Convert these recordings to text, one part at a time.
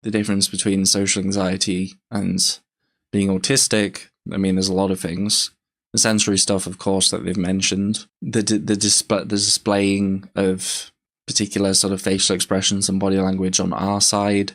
the difference between social anxiety and being autistic, I mean, there's a lot of things. The sensory stuff, of course, that they've mentioned. The displaying of particular sort of facial expressions and body language on our side.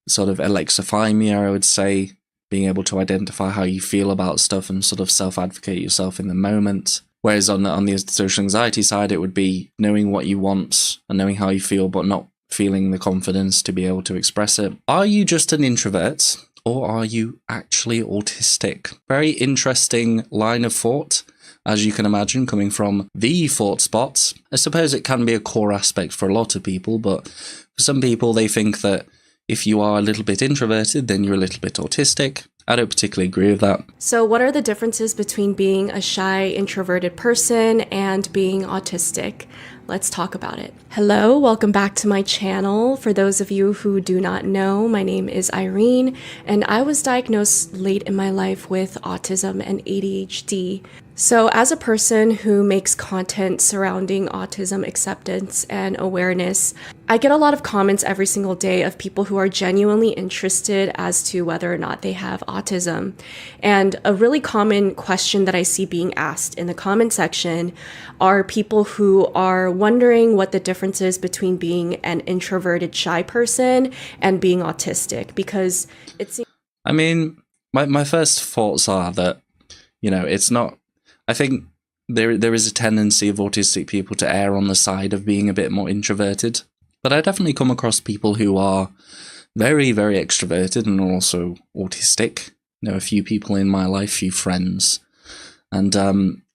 Sort of alexithymia, I would say. Being able to identify how you feel about stuff and sort of self-advocate yourself in the moment. Whereas on the social anxiety side, it would be knowing what you want and knowing how you feel, but not feeling the confidence to be able to express it. Are you just an introvert, or are you actually autistic? Very interesting line of thought, as you can imagine, coming from the thought spots. I suppose it can be a core aspect for a lot of people, but for some people, they think that if you are a little bit introverted, then you're a little bit autistic. I don't particularly agree with that. So what are the differences between being a shy, introverted person and being autistic? Let's talk about it. Hello, welcome back to my channel. For those of you who do not know, my name is Irene, and I was diagnosed late in my life with autism and ADHD. So as a person who makes content surrounding autism acceptance and awareness, I get a lot of comments every single day of people who are genuinely interested as to whether or not they have autism. And a really common question that I see being asked in the comment section are people who are wondering what the difference is between being an introverted shy person and being autistic, because it seems... I mean, my first thoughts are that, it's not... I think there is a tendency of autistic people to err on the side of being a bit more introverted. But I definitely come across people who are very, very extroverted and are also autistic. A few people in my life, few friends. And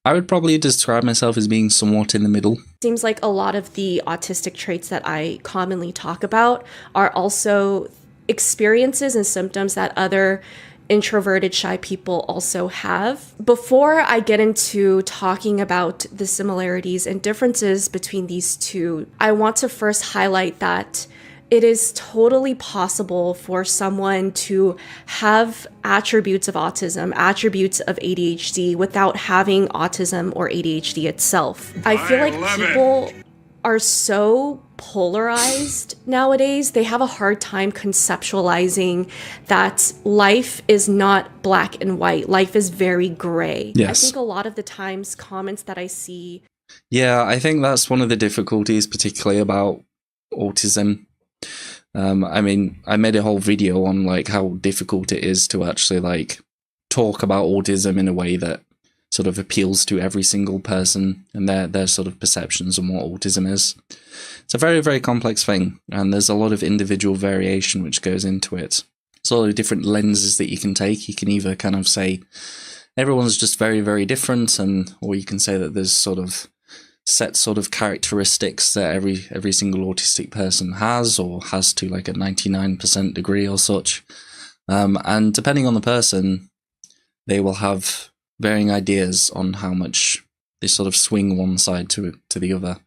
I would probably describe myself as being somewhat in the middle. Seems like a lot of the autistic traits that I commonly talk about are also experiences and symptoms that other introverted shy people also have. Before I get into talking about the similarities and differences between these two, I want to first highlight that it is totally possible for someone to have attributes of autism, attributes of ADHD without having autism or ADHD itself. I feel like people are so polarized nowadays. They have a hard time conceptualizing that life is not black and white. Life is very gray. Yes. I think a lot of the times comments that I see... Yeah, I think that's one of the difficulties, particularly about autism. I mean, I made a whole video on how difficult it is to actually talk about autism in a way that sort of appeals to every single person and their sort of perceptions on what autism is. It's a very, very complex thing, and there's a lot of individual variation which goes into it. There's a lot of different lenses that you can take. You can either kind of say everyone's just very, very different, or you can say that there's sort of set sort of characteristics that every single autistic person has, or has to a 99% degree or such. And depending on the person, they will have varying ideas on how much they sort of swing one side to the other.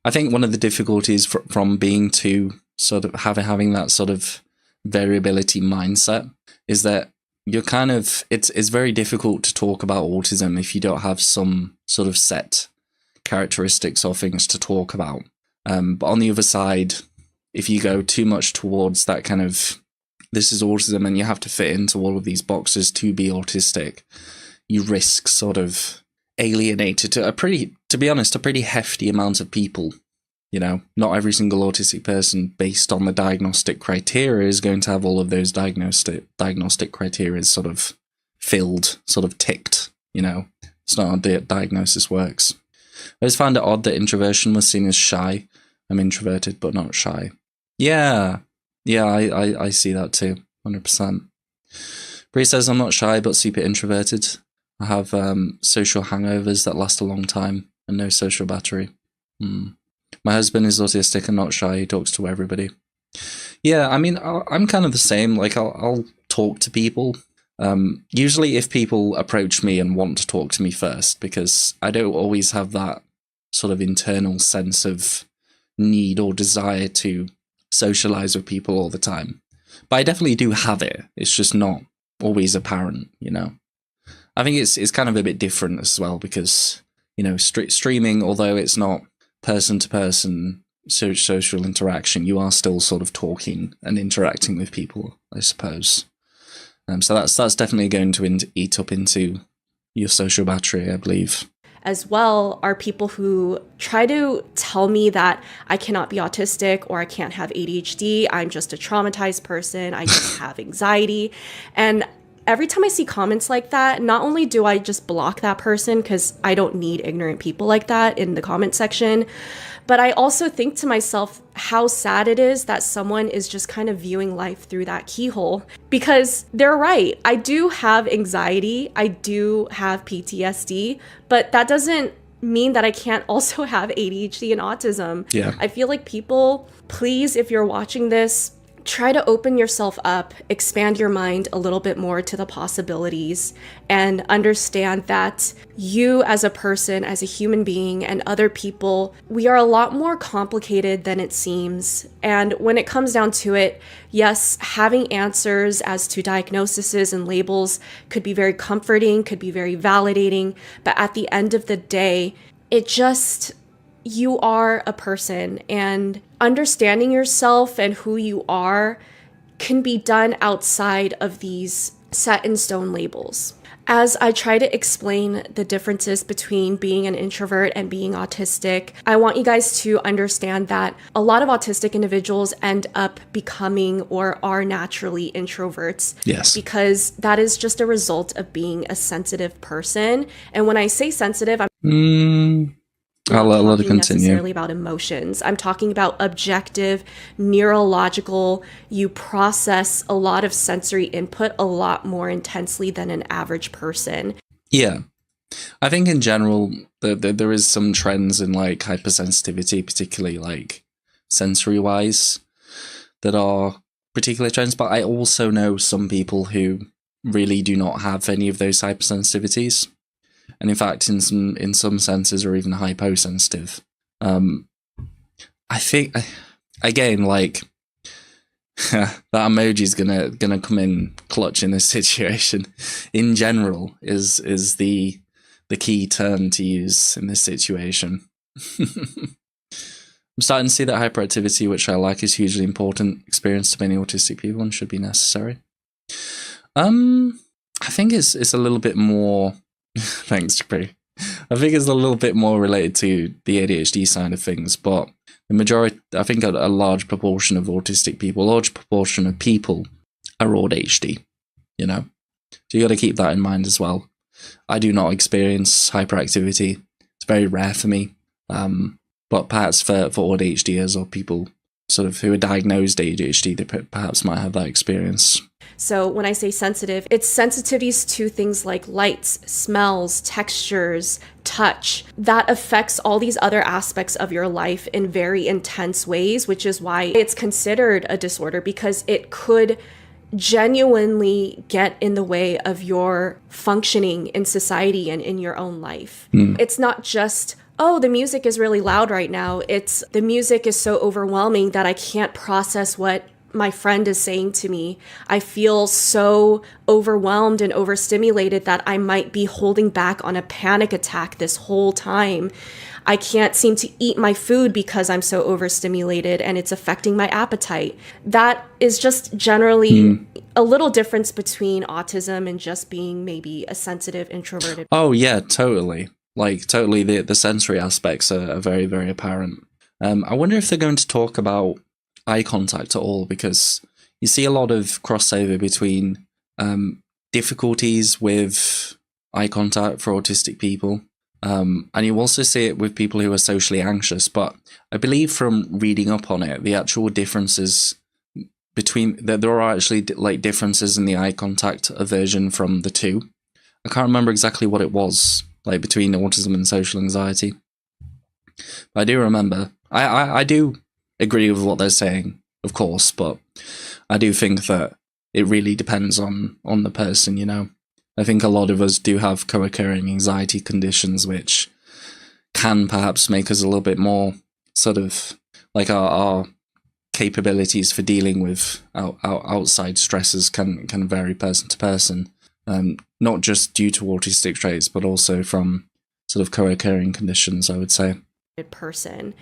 I think one of the difficulties from being to sort of having that sort of variability mindset is that you're kind of, it's very difficult to talk about autism if you don't have some sort of set characteristics or things to talk about. But on the other side, if you go too much towards that kind of, this is autism and you have to fit into all of these boxes to be autistic, you risk sort of alienated to to be honest, a pretty hefty amount of people. Not every single autistic person based on the diagnostic criteria is going to have all of those diagnostic criteria sort of filled, sort of ticked. It's not how diagnosis works. I just found it odd that introversion was seen as shy. I'm introverted, but not shy. Yeah, I see that too, 100%. Bree says, I'm not shy, but super introverted. I have social hangovers that last a long time and no social battery. My husband is autistic and not shy. He talks to everybody. Yeah, I mean, I'm kind of the same. I'll talk to people. Usually if people approach me and want to talk to me first, because I don't always have that sort of internal sense of need or desire to socialize with people all the time. But I definitely do have it. It's just not always apparent, I think it's kind of a bit different as well because, streaming, although it's not person to person, social interaction, you are still sort of talking and interacting with people, I suppose. So that's definitely going to eat up into your social battery, I believe. As well are people who try to tell me that I cannot be autistic or I can't have ADHD. I'm just a traumatized person. I just have anxiety. And every time I see comments like that, not only do I just block that person because I don't need ignorant people like that in the comment section, but I also think to myself how sad it is that someone is just kind of viewing life through that keyhole. Because they're right. I do have anxiety. I do have PTSD, but that doesn't mean that I can't also have ADHD and autism. Yeah. I feel like people, please, if you're watching this, try to open yourself up, expand your mind a little bit more to the possibilities, and understand that you as a person, as a human being, and other people, we are a lot more complicated than it seems. And when it comes down to it, yes, having answers as to diagnoses and labels could be very comforting, could be very validating, but at the end of the day, you are a person, and understanding yourself and who you are can be done outside of these set in stone labels. As I try to explain the differences between being an introvert and being autistic, I want you guys to understand that a lot of autistic individuals end up becoming or are naturally introverts. Yes. Because that is just a result of being a sensitive person. And when I say sensitive, I'll let it talking continue. Necessarily about emotions. I'm talking about objective, neurological. You process a lot of sensory input a lot more intensely than an average person. Yeah. I think in general, there is some trends in like hypersensitivity, particularly like sensory-wise, that are particular trends. But I also know some people who really do not have any of those hypersensitivities. And in fact, in some senses, are even hyposensitive. I think, again, like that emoji's gonna come in clutch in this situation. In general, is the key term to use in this situation. I'm starting to see that hyperactivity, which I like, is hugely important experience to many autistic people and should be necessary. I think it's a little bit more. Thanks, Jeffrey. I think it's a little bit more related to the ADHD side of things, but the majority, I think a large proportion of autistic people, a large proportion of people are ADHD, you know? So you got to keep that in mind as well. I do not experience hyperactivity. It's very rare for me. But perhaps for ADHDers or people sort of who are diagnosed ADHD, they perhaps might have that experience. So when I say sensitive, it's sensitivities to things like lights, smells, textures, touch. That affects all these other aspects of your life in very intense ways, which is why it's considered a disorder, because it could genuinely get in the way of your functioning in society and in your own life. It's not just, oh, the music is really loud right now. It's the music is so overwhelming that I can't process what my friend is saying to me. I feel so overwhelmed and overstimulated that I might be holding back on a panic attack this whole time. I can't seem to eat my food because I'm so overstimulated and it's affecting my appetite. That is just generally a little difference between autism and just being maybe a sensitive introverted. Oh yeah, totally. Like totally the sensory aspects are very, very apparent. I wonder if they're going to talk about eye contact at all, because you see a lot of crossover between difficulties with eye contact for autistic people, and you also see it with people who are socially anxious. But I believe from reading up on it, the actual differences between there are actually like differences in the eye contact aversion from the two. I can't remember exactly what it was like between autism and social anxiety, but I do remember. I do agree with what they're saying, of course, but I do think that it really depends on the person, you know. I think a lot of us do have co-occurring anxiety conditions which can perhaps make us a little bit more sort of like our capabilities for dealing with outside stresses can vary person to person, not just due to autistic traits, but also from sort of co-occurring conditions, I would say. Person.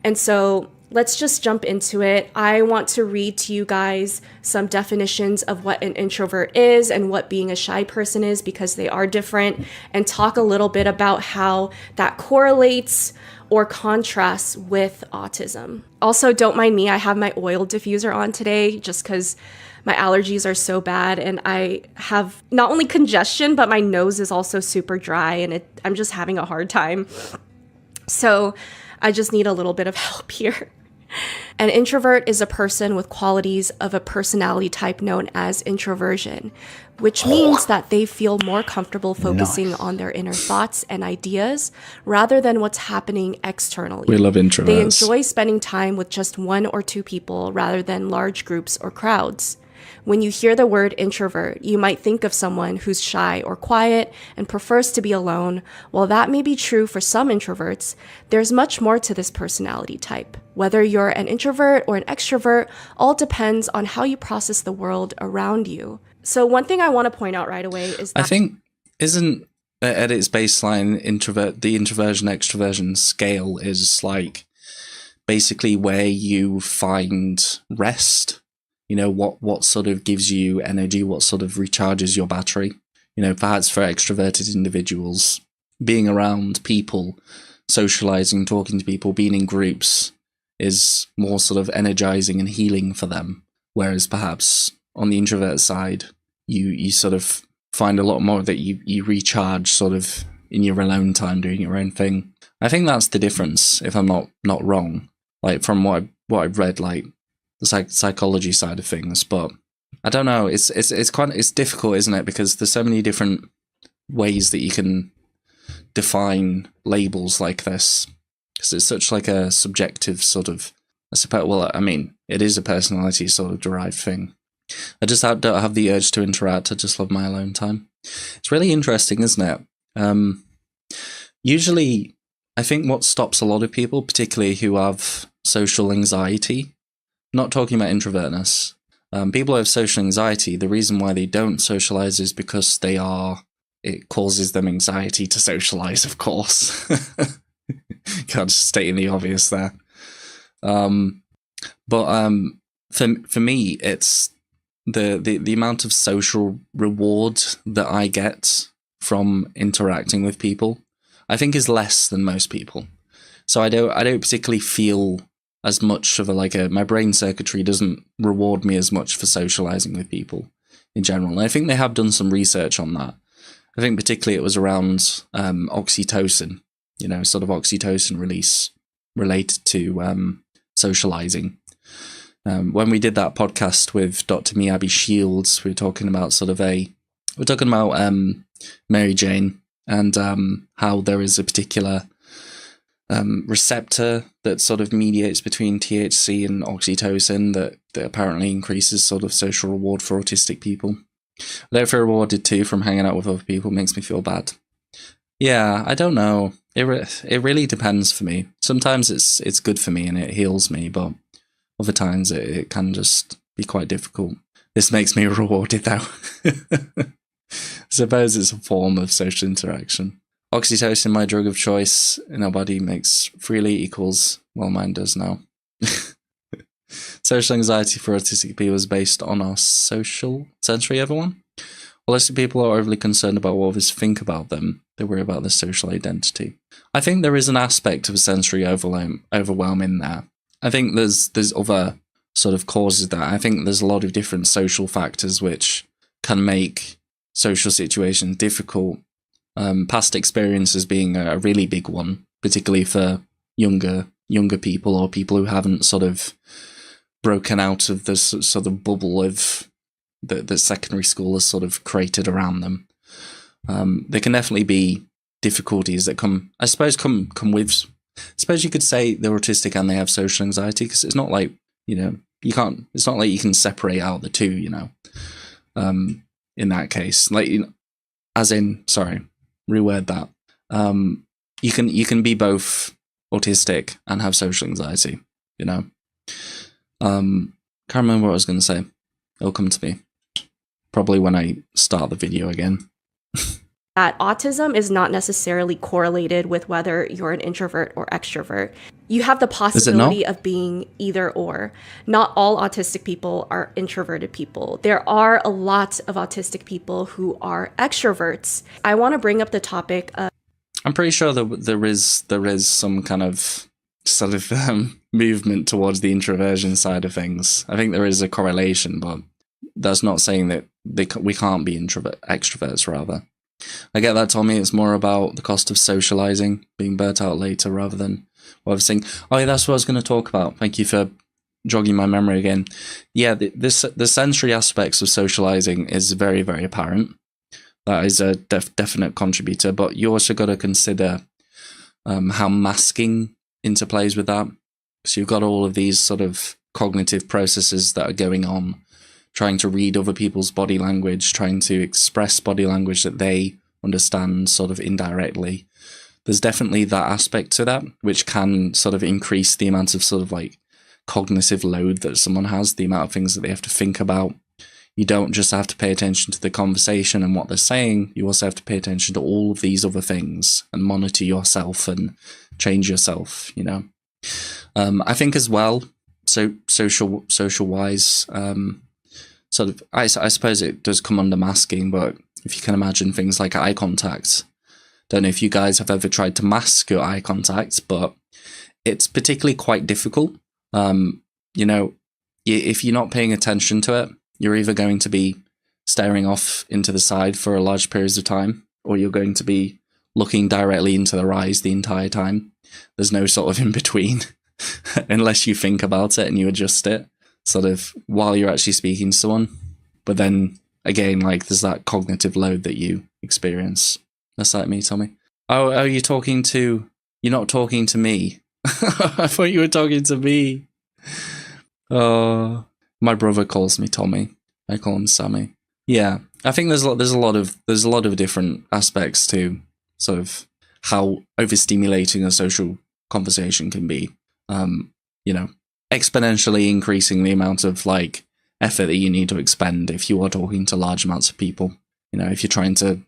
And so let's just jump into it. I want to read to you guys some definitions of what an introvert is and what being a shy person is, because they are different, and talk a little bit about how that correlates or contrasts with autism. Also, don't mind me, I have my oil diffuser on today just because my allergies are so bad and I have not only congestion, but my nose is also super dry and I'm just having a hard time. So I just need a little bit of help here. An introvert is a person with qualities of a personality type known as introversion, which means that they feel more comfortable focusing on their inner thoughts and ideas rather than what's happening externally. We love introverts. They enjoy spending time with just one or two people rather than large groups or crowds. When you hear the word introvert, you might think of someone who's shy or quiet and prefers to be alone. While that may be true for some introverts, there's much more to this personality type. Whether you're an introvert or an extrovert, all depends on how you process the world around you. So one thing I want to point out right away is that I think isn't at its baseline the introversion extroversion scale is like basically where you find rest. You know, what sort of gives you energy, what sort of recharges your battery. You know, perhaps for extroverted individuals, being around people, socializing, talking to people, being in groups is more sort of energizing and healing for them. Whereas perhaps on the introvert side, you sort of find a lot more that you recharge sort of in your alone time doing your own thing. I think that's the difference, if I'm not wrong. Like from what I've read, like the psychology side of things, but I don't know. It's difficult, isn't it? Because there's so many different ways that you can define labels like this. Because it's such like a subjective sort of. I suppose. Well, I mean, it is a personality sort of derived thing. I just don't have the urge to interact. I just love my alone time. It's really interesting, isn't it? Usually, I think what stops a lot of people, particularly who have social anxiety. Not talking about introvertness. People who have social anxiety, the reason why they don't socialize is because it causes them anxiety to socialize, of course. Can't just state the obvious there. But for me, it's the amount of social reward that I get from interacting with people, I think is less than most people. So I don't particularly feel as much of my brain circuitry doesn't reward me as much for socializing with people in general. And I think they have done some research on that. I think particularly it was around oxytocin, you know, sort of oxytocin release related to socializing. When we did that podcast with Dr. Miyabi Shields, we were talking about Mary Jane and how there is a particular receptor that sort of mediates between THC and oxytocin that apparently increases sort of social reward for autistic people. I don't feel rewarded too from hanging out with other people. It makes me feel bad. Yeah, I don't know. It really depends for me. Sometimes it's good for me and it heals me, but other times it can just be quite difficult. This makes me rewarded though. I suppose it's a form of social interaction. Oxytocin, my drug of choice in our body, makes freely equals, well, mine does now. Social anxiety for autistic people is based on our social sensory, everyone. While most people are overly concerned about what others think about them, they worry about their social identity. I think there is an aspect of sensory overwhelm in there. I think there's other sort of causes that. I think there's a lot of different social factors which can make social situations difficult. Past experiences being a really big one, particularly for younger people or people who haven't sort of broken out of the sort of bubble of that secondary school has sort of created around them. There can definitely be difficulties that come with. I suppose you could say they're autistic and they have social anxiety, because it's not like, you know, it's not like you can separate out the two, you know. In that case, like, you know, as in, sorry, reword that. You can be both autistic and have social anxiety, you know. Can't remember what I was going to say. It'll come to me probably when I start the video again. that autism is not necessarily correlated with whether you're an introvert or extrovert. You have the possibility of being either or. Not all autistic people are introverted people. There are a lot of autistic people who are extroverts. I want to bring up the topic of... I'm pretty sure that there is some kind of sort of movement towards the introversion side of things. I think there is a correlation, but that's not saying that we can't be extroverts, rather. I get that, Tommy. It's more about the cost of socializing, being burnt out later, rather than what I was saying. Oh, yeah, that's what I was going to talk about. Thank you for jogging my memory again. Yeah, the sensory aspects of socializing is very, very apparent. That is a definite contributor, but you also got to consider how masking interplays with that. So you've got all of these sort of cognitive processes that are going on, trying to read other people's body language, trying to express body language that they understand sort of indirectly. There's definitely that aspect to that, which can sort of increase the amount of sort of like cognitive load that someone has, the amount of things that they have to think about. You don't just have to pay attention to the conversation and what they're saying. You also have to pay attention to all of these other things and monitor yourself and change yourself, you know. I think as well, so social wise, sort of, I suppose it does come under masking, but if you can imagine things like eye contact, don't know if you guys have ever tried to mask your eye contact, but it's particularly quite difficult. You know, if you're not paying attention to it, you're either going to be staring off into the side for a large periods of time, or you're going to be looking directly into their eyes the entire time. There's no sort of in between, unless you think about it and you adjust it, sort of while you're actually speaking to someone. But then again, like there's that cognitive load that you experience. That's like me, Tommy. Oh, you're not talking to me. I thought you were talking to me. Oh, my brother calls me Tommy. I call him Sammy. Yeah, I think there's a lot of different aspects to sort of how overstimulating a social conversation can be. You know, exponentially increasing the amount of like effort that you need to expend if you are talking to large amounts of people. You know, if you're trying to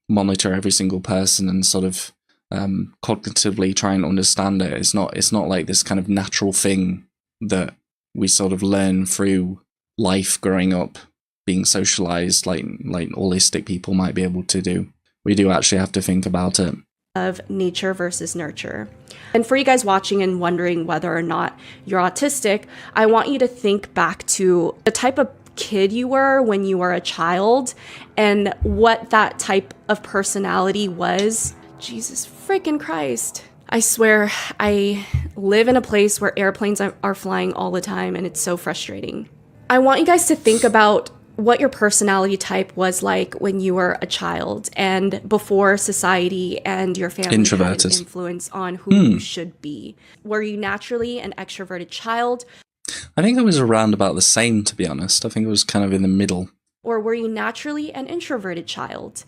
monitor every single person and sort of cognitively try and understand it, it's not like this kind of natural thing that we sort of learn through life growing up, being socialized like autistic people might be able to do. We do actually have to think about it. Of nature versus nurture. And for you guys watching and wondering whether or not you're autistic, I want you to think back to the type of kid you were when you were a child and what that type of personality was. Jesus freaking Christ. I swear, I live in a place where airplanes are flying all the time, and it's so frustrating. I want you guys to think about what your personality type was like when you were a child and before society and your family had an influence on who you should be. Were you naturally an extroverted child? I think it was around about the same, to be honest. I think it was kind of in the middle. Or were you naturally an introverted child?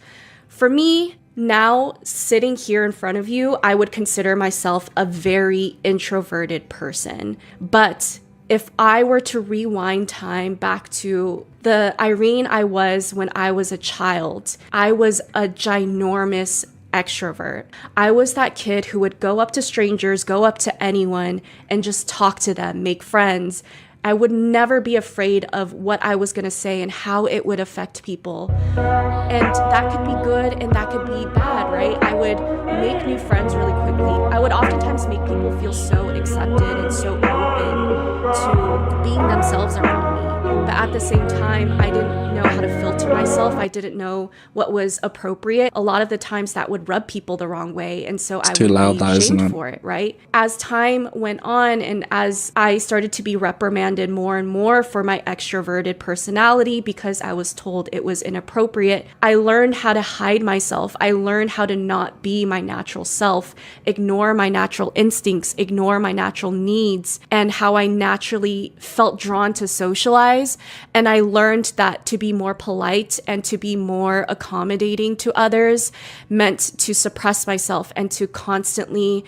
For me, now, sitting here in front of you, I would consider myself a very introverted person. But if I were to rewind time back to the Irene I was when I was a child, I was a ginormous extrovert. I was that kid who would go up to strangers, go up to anyone, and just talk to them, make friends. I would never be afraid of what I was going to say and how it would affect people. And that could be good and that could be bad, right? I would make new friends really quickly. I would oftentimes make people feel so accepted and so open to being themselves around me. But at the same time, I didn't know how to filter myself. I didn't know what was appropriate. A lot of the times that would rub people the wrong way. And so I would be shamed for it, right? As time went on and as I started to be reprimanded more and more for my extroverted personality because I was told it was inappropriate, I learned how to hide myself. I learned how to not be my natural self, ignore my natural instincts, ignore my natural needs, and how I naturally felt drawn to socialize. And I learned that to be more polite and to be more accommodating to others meant to suppress myself and to constantly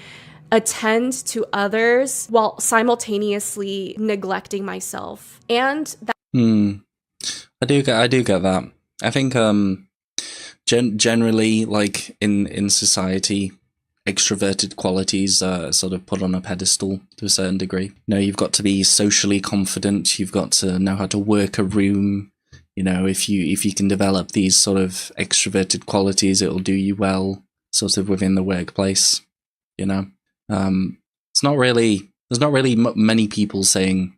attend to others while simultaneously neglecting myself. And that I do get that. I think Generally, like in society, extroverted qualities are sort of put on a pedestal to a certain degree. You know, you've got to be socially confident. You've got to know how to work a room. You know, if you can develop these sort of extroverted qualities, it'll do you well, sort of within the workplace. You know, there's not really many people saying,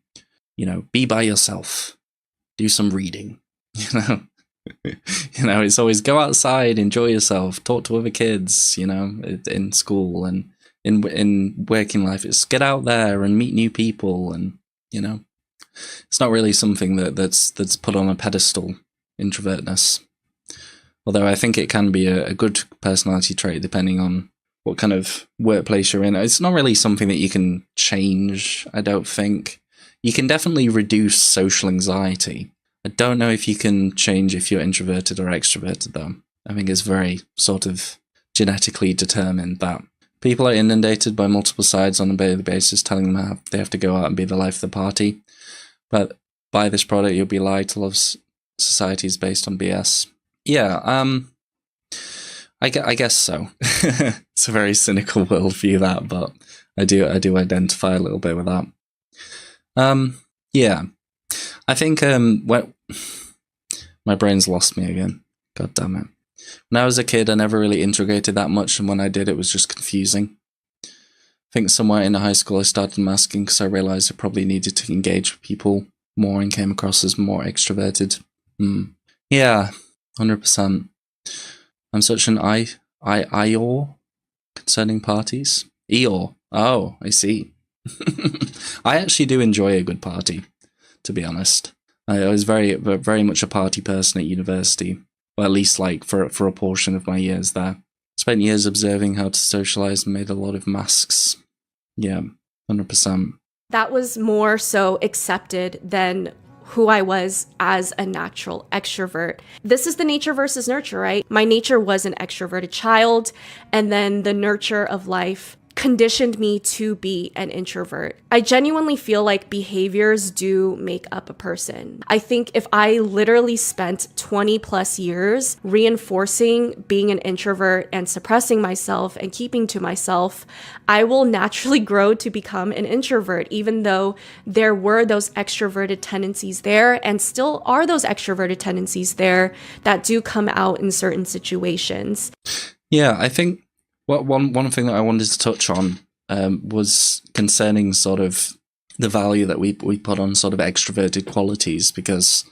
you know, be by yourself, do some reading. You know. You know, it's always go outside, enjoy yourself, talk to other kids, you know, in school and in working life. It's get out there and meet new people, and you know, it's not really something that's put on a pedestal, introvertness. Although I think it can be a good personality trait depending on what kind of workplace you're in. It's not really something that you can change, I don't think. You can definitely reduce social anxiety. I don't know if you can change if you're introverted or extroverted, though. I think it's very sort of genetically determined that people are inundated by multiple sides on a daily basis telling them how they have to go out and be the life of the party. But buy this product, you'll be lied to. Love society is based on BS. Yeah, I guess so. It's a very cynical worldview, that, but I do identify a little bit with that. Yeah. I think when my brain's lost me again. God damn it. When I was a kid, I never really integrated that much, and when I did, it was just confusing. I think somewhere in high school I started masking because I realized I probably needed to engage with people more and came across as more extroverted. Yeah, 100%. I'm such an Eeyore concerning parties. Eeyore. Oh, I see. I actually do enjoy a good party, to be honest. I was very much a party person at university, or at least like for a portion of my years there. Spent years observing how to socialize and made a lot of masks. Yeah, 100%. That was more so accepted than who I was as a natural extrovert. This is the nature versus nurture, right? My nature was an extroverted child, and then the nurture of life conditioned me to be an introvert. I genuinely feel like behaviors do make up a person. I think if I literally spent 20 plus years reinforcing being an introvert and suppressing myself and keeping to myself, I will naturally grow to become an introvert, even though there were those extroverted tendencies there and still are those extroverted tendencies there that do come out in certain situations. Yeah, I think one thing that I wanted to touch on was concerning sort of the value that we put on sort of extroverted qualities, because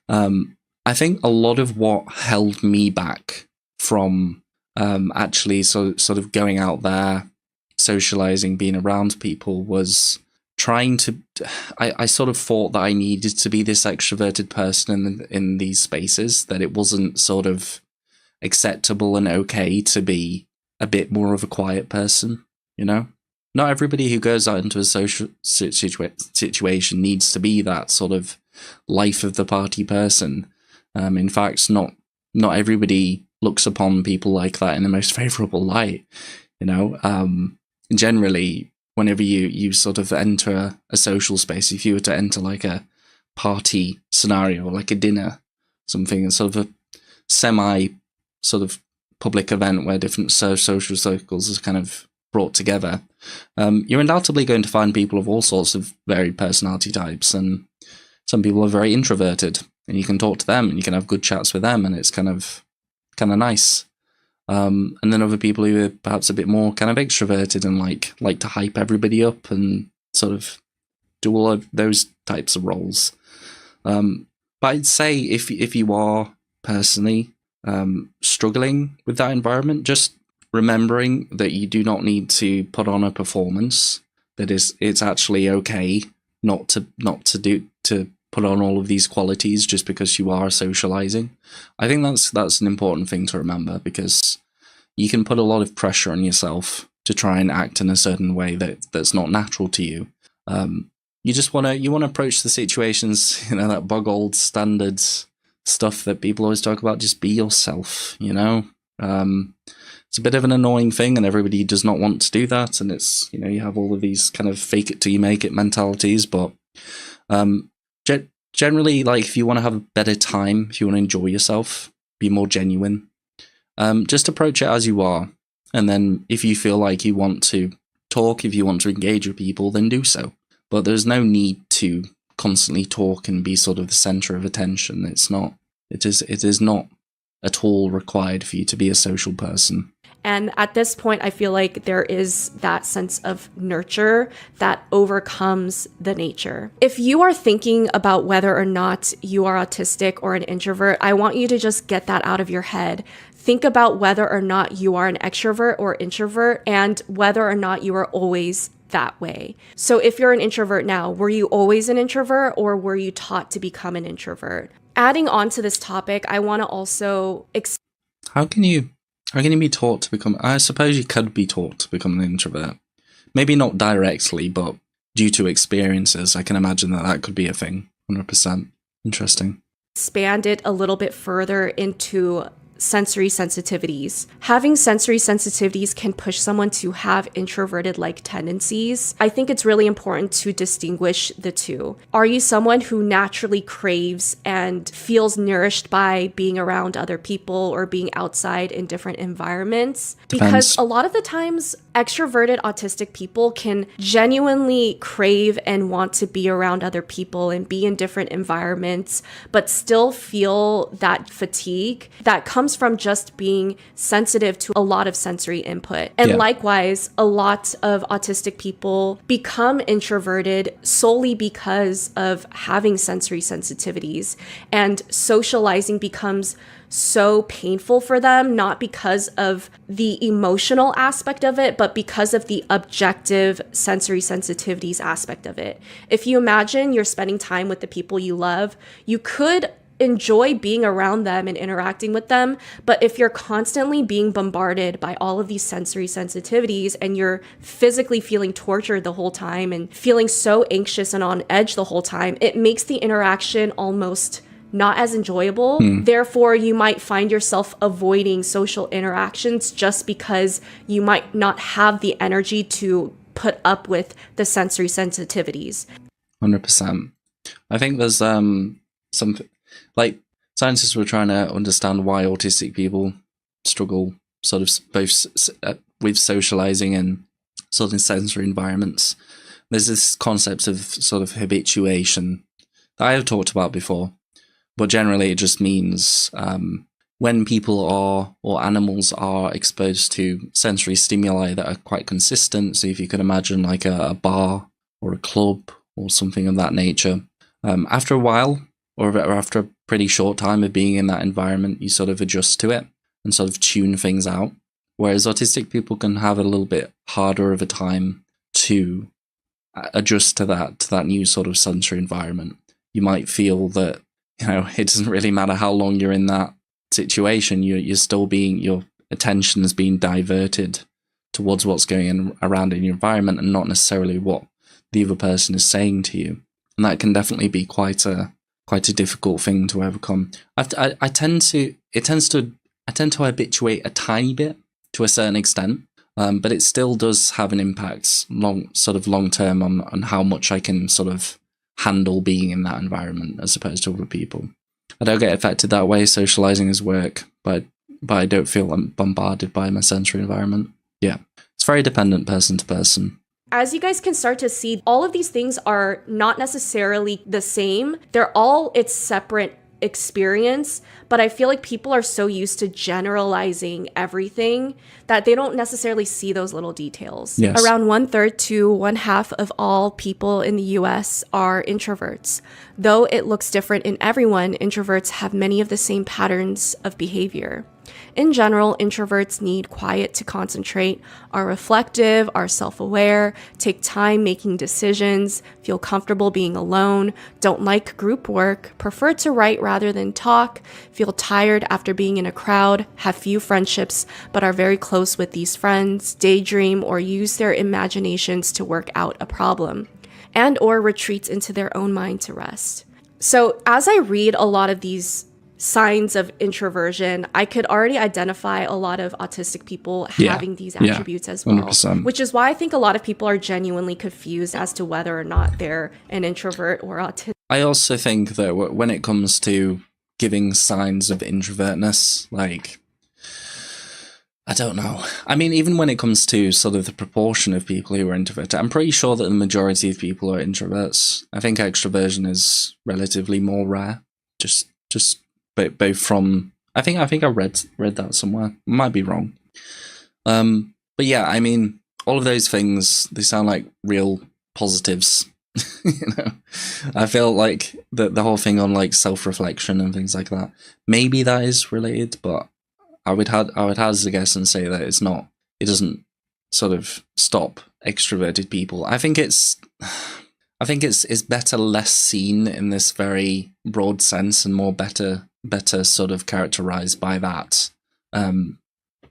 I think a lot of what held me back from actually sort of going out there, socializing, being around people was trying to. I sort of thought that I needed to be this extroverted person in these spaces, that it wasn't sort of acceptable and okay to be a bit more of a quiet person, you know? Not everybody who goes out into a social situation needs to be that sort of life of the party person. In fact, not everybody looks upon people like that in the most favorable light, you know? Generally, whenever you sort of enter a social space, if you were to enter like a party scenario, like a dinner, something, sort of a semi sort of public event where different social circles are kind of brought together, you're undoubtedly going to find people of all sorts of varied personality types, and some people are very introverted, and you can talk to them and you can have good chats with them, and it's kind of nice. And then other people who are perhaps a bit more kind of extroverted and like to hype everybody up and sort of do all of those types of roles. But I'd say if you are personally struggling with that environment, just remembering that you do not need to put on a performance, that it's actually okay not to put on all of these qualities just because you are socializing. I think that's an important thing to remember, because you can put a lot of pressure on yourself to try and act in a certain way that's not natural to you. You just want to approach the situations, you know, that bog old standards stuff that people always talk about. Just be yourself, you know. It's a bit of an annoying thing, and everybody does not want to do that, and it's, you know, you have all of these kind of fake it till you make it mentalities, but generally, like, if you want to have a better time, if you want to enjoy yourself, be more genuine, Just approach it as you are. And then if you feel like you want to talk, if you want to engage with people, then do so. But there's no need to constantly talk and be sort of the center of attention. It is not at all required for you to be a social person. And at this point, I feel like there is that sense of nurture that overcomes the nature. If you are thinking about whether or not you are autistic or an introvert, I want you to just get that out of your head. Think about whether or not you are an extrovert or introvert and whether or not you are always that way. So if you're an introvert now, were you always an introvert or were you taught to become an introvert? Adding on to this topic, I want to also How can you be taught to become... I suppose you could be taught to become an introvert. Maybe not directly, but due to experiences, I can imagine that could be a thing. 100%. Interesting. expand it a little bit further into sensory sensitivities. Having sensory sensitivities can push someone to have introverted-like tendencies. I think it's really important to distinguish the two. Are you someone who naturally craves and feels nourished by being around other people or being outside in different environments? Depends. Because a lot of the times, extroverted autistic people can genuinely crave and want to be around other people and be in different environments, but still feel that fatigue that comes from just being sensitive to a lot of sensory input. And likewise, a lot of autistic people become introverted solely because of having sensory sensitivities, and socializing becomes so painful for them, not because of the emotional aspect of it, but because of the objective sensory sensitivities aspect of it. If you imagine you're spending time with the people you love, you could enjoy being around them and interacting with them. But if you're constantly being bombarded by all of these sensory sensitivities and you're physically feeling tortured the whole time and feeling so anxious and on edge the whole time, it makes the interaction almost not as enjoyable. Therefore, you might find yourself avoiding social interactions just because you might not have the energy to put up with the sensory sensitivities. 100%. I think there's some, like, scientists were trying to understand why autistic people struggle sort of both with socializing and sort of sensory environments. There's this concept of sort of habituation that I have talked about before. But generally, it just means when people are, or animals are, exposed to sensory stimuli that are quite consistent. So if you can imagine like a bar or a club or something of that nature, after a while, or after a pretty short time of being in that environment, you sort of adjust to it and sort of tune things out. Whereas autistic people can have a little bit harder of a time to adjust to that new sort of sensory environment. You might feel that, you know, it doesn't really matter how long you're in that situation. You're still your attention is being diverted towards what's going around in your environment and not necessarily what the other person is saying to you. And that can definitely be quite a difficult thing to overcome. I tend to habituate a tiny bit to a certain extent, but it still does have an impact long term on how much I can sort of handle being in that environment as opposed to other people. I don't get affected that way. Socializing is work, but I don't feel I'm bombarded by my sensory environment. Yeah, it's very dependent person to person. As you guys can start to see, all of these things are not necessarily the same. They're all its separate experience, but I feel like people are so used to generalizing everything that they don't necessarily see those little details. Yes. Around 1/3 to 1/2 of all people in the US are introverts. Though it looks different in everyone, introverts have many of the same patterns of behavior. In general, introverts need quiet to concentrate, are reflective, are self-aware, take time making decisions, feel comfortable being alone, don't like group work, prefer to write rather than talk, feel tired after being in a crowd, have few friendships but are very close with these friends, daydream or use their imaginations to work out a problem, and or retreats into their own mind to rest. So as I read a lot of these signs of introversion, I could already identify a lot of autistic people having these attributes as well. 100%. Which is why I think a lot of people are genuinely confused as to whether or not they're an introvert or autistic. I also think that when it comes to giving signs of introvertness, like I don't know. I mean, even when it comes to sort of the proportion of people who are introverted, I'm pretty sure that the majority of people are introverts. I think extroversion is relatively more rare. Just both from I think I read that somewhere. Might be wrong. But yeah, I mean, all of those things, they sound like real positives. I feel like the whole thing on like self-reflection and things like that, maybe that is related, but I would hazard a guess and say that it doesn't sort of stop extroverted people. I think it's better less seen in this very broad sense and more better sort of characterized by that,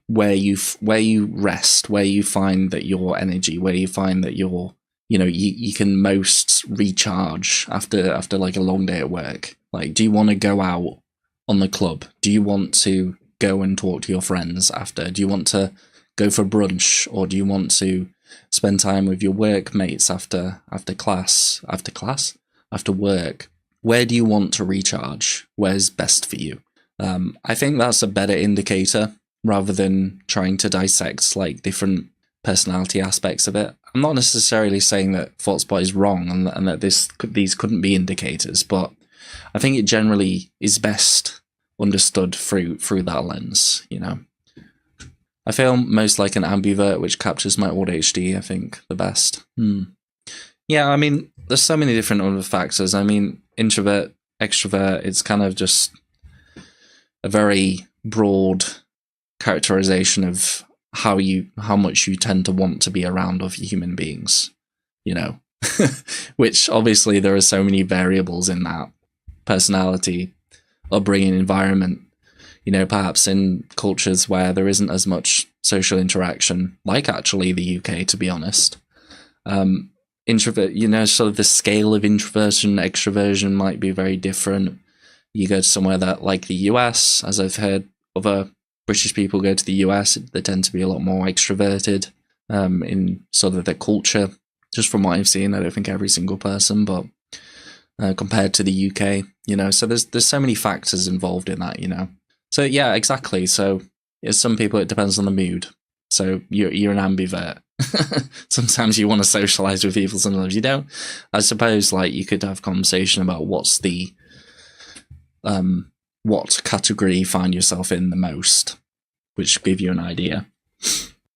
where you rest, where you find that your energy, where you find that you can most recharge after like a long day at work. Like, do you want to go out on the club? Do you want to go and talk to your friends after? Do you want to go for brunch, or do you want to spend time with your workmates after work? Where do you want to recharge? Where's best for you? I think that's a better indicator rather than trying to dissect like different personality aspects of it. I'm not necessarily saying that ThoughtSpot is wrong and that these couldn't be indicators, but I think it generally is best understood through that lens, I feel most like an ambivert, which captures my ADHD, I think, the best. Yeah, I mean, there's so many different other factors. I mean, introvert, extrovert, it's kind of just a very broad characterization of how much you tend to want to be around other human beings, which obviously there are so many variables in that: personality, upbringing, environment. Perhaps in cultures where there isn't as much social interaction, like actually the UK, to be honest, introvert, sort of the scale of introversion, extroversion might be very different. You go to somewhere that, like the US, as I've heard other British people go to the US, they tend to be a lot more extroverted in sort of their culture. Just from what I've seen, I don't think every single person, but compared to the UK, so there's so many factors involved in that, So yeah, exactly. So some people, it depends on the mood. So you're an ambivert. Sometimes you want to socialize with people, sometimes you don't. I suppose like you could have conversation about what's the what category you find yourself in the most, which give you an idea.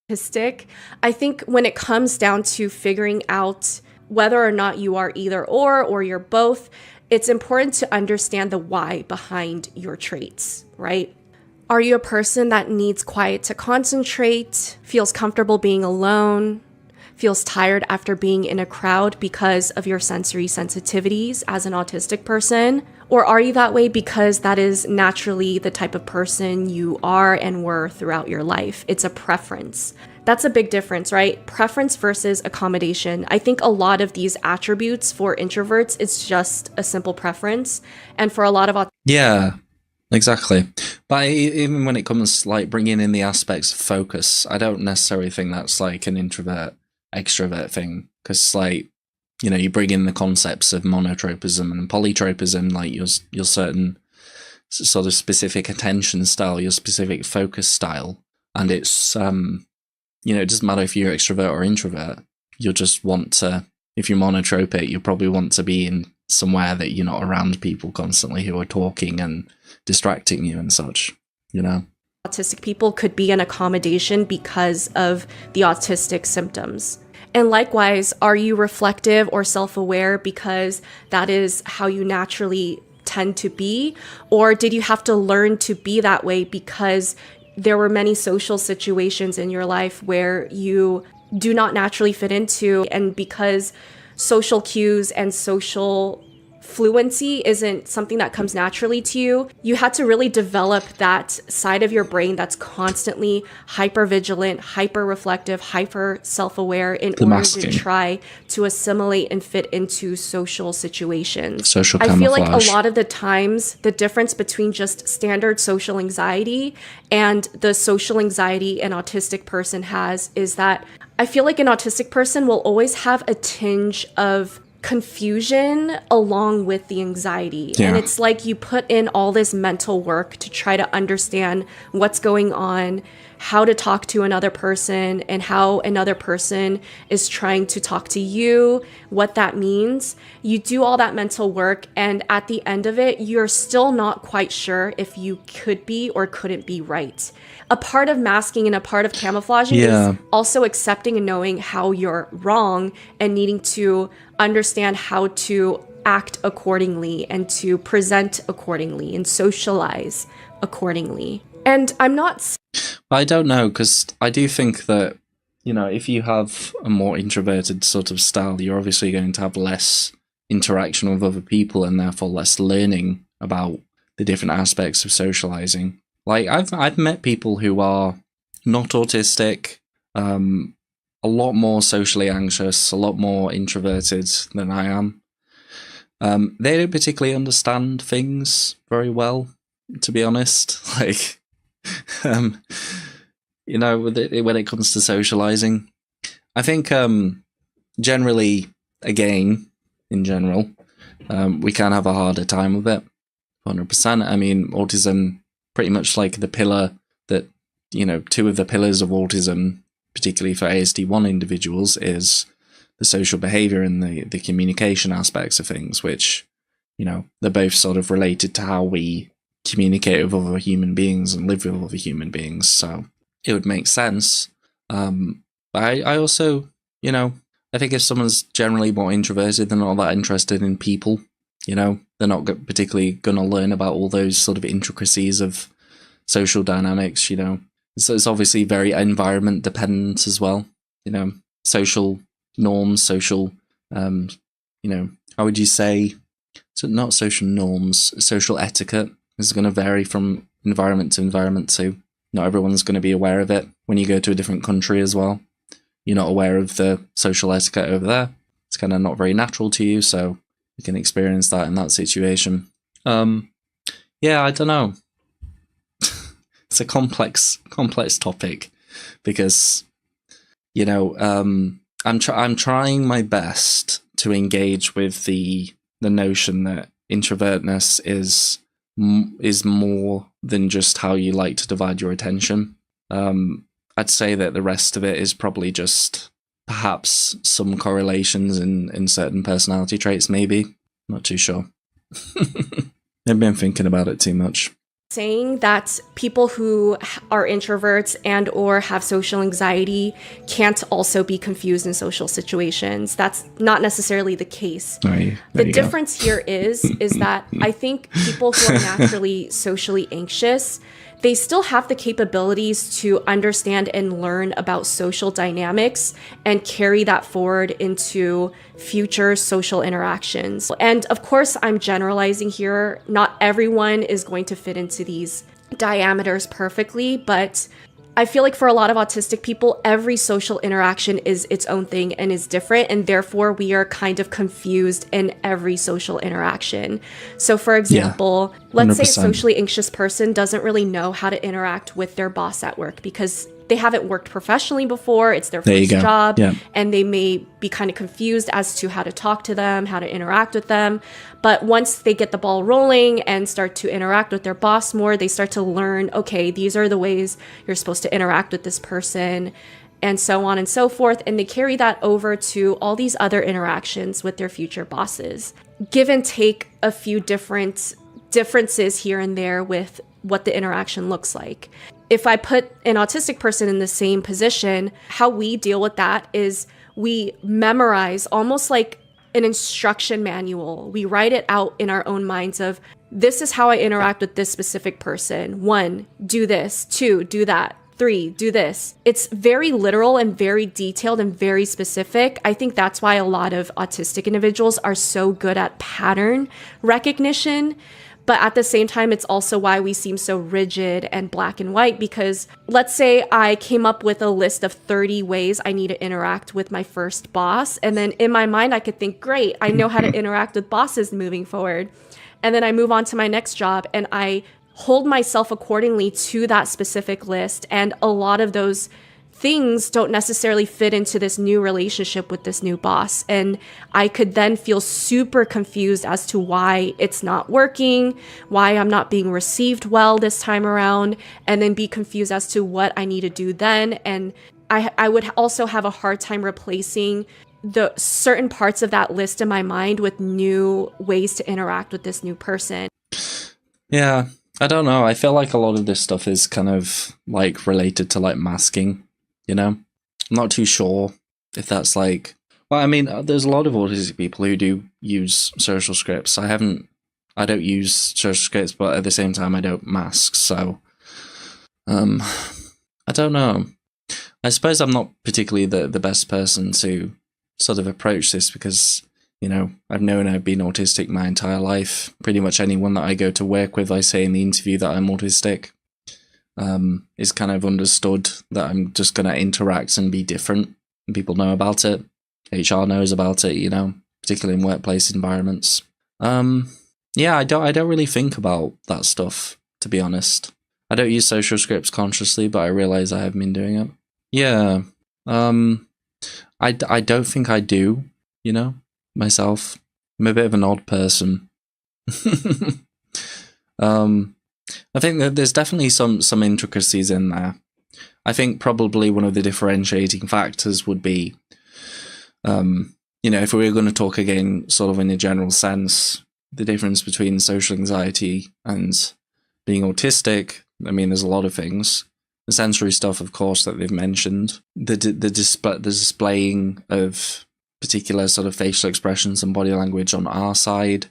Autistic. I think when it comes down to figuring out whether or not you are either or you're both, it's important to understand the why behind your traits, right? Are you a person that needs quiet to concentrate, feels comfortable being alone, feels tired after being in a crowd because of your sensory sensitivities as an autistic person? Or are you that way because that is naturally the type of person you are and were throughout your life? It's a preference. That's a big difference, right? Preference versus accommodation. I think a lot of these attributes for introverts, it's just a simple preference. And for a lot of yeah, exactly. But even when it comes like bringing in the aspects of focus, I don't necessarily think that's like an introvert extrovert thing, because like you bring in the concepts of monotropism and polytropism, like your certain sort of specific attention style, your specific focus style, and it's it doesn't matter if you're extrovert or introvert. You'll just want to, if you're monotropic, you probably want to be in somewhere that you're not around people constantly who are talking and distracting you and such, Autistic people could be an accommodation because of the autistic symptoms. And likewise, are you reflective or self-aware because that is how you naturally tend to be? Or did you have to learn to be that way because there were many social situations in your life where you do not naturally fit into, and because social cues and social fluency isn't something that comes naturally to you, you had to really develop that side of your brain that's constantly hyper vigilant, hyper reflective, hyper self-aware in order to try to assimilate and fit into social situations. Social camouflage. I feel like a lot of the times the difference between just standard social anxiety and the social anxiety an autistic person has is that I feel like an autistic person will always have a tinge of confusion along with the anxiety. Yeah. And it's like you put in all this mental work to try to understand what's going on, how to talk to another person and how another person is trying to talk to you, what that means. You do all that mental work, and at the end of it, you're still not quite sure if you could be or couldn't be right. A part of masking and a part of camouflaging is also accepting and knowing how you're wrong and needing to understand how to act accordingly and to present accordingly and socialize accordingly. And I'm not... I don't know, because I do think that, if you have a more introverted sort of style, you're obviously going to have less interaction with other people and therefore less learning about the different aspects of socializing. Like, I've met people who are not autistic, a lot more socially anxious, a lot more introverted than I am. They don't particularly understand things very well, to be honest. Like, when it comes to socializing, I think generally, again, in general, we can have a harder time with it. 100%. I mean, autism, pretty much like the pillar that, two of the pillars of autism, particularly for ASD1 individuals, is the social behavior and the communication aspects of things, which, they're both sort of related to how we communicate with other human beings and live with other human beings. So it would make sense. But I also, I think if someone's generally more introverted, they're not that interested in people, they're not particularly going to learn about all those sort of intricacies of social dynamics, So it's obviously very environment dependent as well, social norms, social, how would you say, so not social norms, social etiquette is going to vary from environment to environment too. Not everyone's going to be aware of it. When you go to a different country as well, you're not aware of the social etiquette over there. It's kind of not very natural to you, so you can experience that in that situation. Yeah, I don't know. It's a complex topic because, I'm trying my best to engage with the notion that introvertness is more than just how you like to divide your attention. I'd say that the rest of it is probably just perhaps some correlations in certain personality traits, maybe. Not too sure. Maybe I'm thinking about it too much. Saying that people who are introverts and or have social anxiety can't also be confused in social situations. That's not necessarily the case. The difference here is that I think people who are naturally socially anxious, they still have the capabilities to understand and learn about social dynamics and carry that forward into future social interactions. And of course, I'm generalizing here. Not everyone is going to fit into these diameters perfectly, but I feel like for a lot of autistic people, every social interaction is its own thing and is different, and therefore we are kind of confused in every social interaction. So for example, let's say a socially anxious person doesn't really know how to interact with their boss at work because they haven't worked professionally before, it's their first job, and they may be kind of confused as to how to talk to them, how to interact with them. But once they get the ball rolling and start to interact with their boss more, they start to learn, okay, these are the ways you're supposed to interact with this person, and so on and so forth. And they carry that over to all these other interactions with their future bosses. Give and take a few differences here and there with what the interaction looks like. If I put an autistic person in the same position, how we deal with that is we memorize almost like an instruction manual. We write it out in our own minds of, this is how I interact with this specific person. 1, do this. 2, do that. 3, do this. It's very literal and very detailed and very specific. I think that's why a lot of autistic individuals are so good at pattern recognition. But at the same time, it's also why we seem so rigid and black and white, because let's say I came up with a list of 30 ways I need to interact with my first boss. And then in my mind, I could think, great, I know how to interact with bosses moving forward. And then I move on to my next job and I hold myself accordingly to that specific list. And a lot of those things don't necessarily fit into this new relationship with this new boss. And I could then feel super confused as to why it's not working, why I'm not being received well this time around, and then be confused as to what I need to do then. And I would also have a hard time replacing the certain parts of that list in my mind with new ways to interact with this new person. Yeah, I don't know. I feel like a lot of this stuff is kind of like related to like masking, you know? I'm not too sure if that's like, well, I mean, there's a lot of autistic people who do use social scripts. I don't use social scripts, but at the same time, I don't mask. So, I don't know. I suppose I'm not particularly the best person to sort of approach this because, you know, I've been autistic my entire life. Pretty much anyone that I go to work with, I say in the interview that I'm autistic. It's kind of understood that I'm just going to interact and be different. And people know about it. HR knows about it, you know, particularly in workplace environments. Yeah, I don't really think about that stuff, to be honest. I don't use social scripts consciously, but I realize I have been doing it. Yeah. I don't think I do, you know, myself. I'm a bit of an odd person. I think that there's definitely some intricacies in there. I think probably one of the differentiating factors would be, you know, if we were going to talk again sort of in a general sense, the difference between social anxiety and being autistic. I mean, there's a lot of things. The sensory stuff, of course, that they've mentioned. The displaying of particular sort of facial expressions and body language on our side.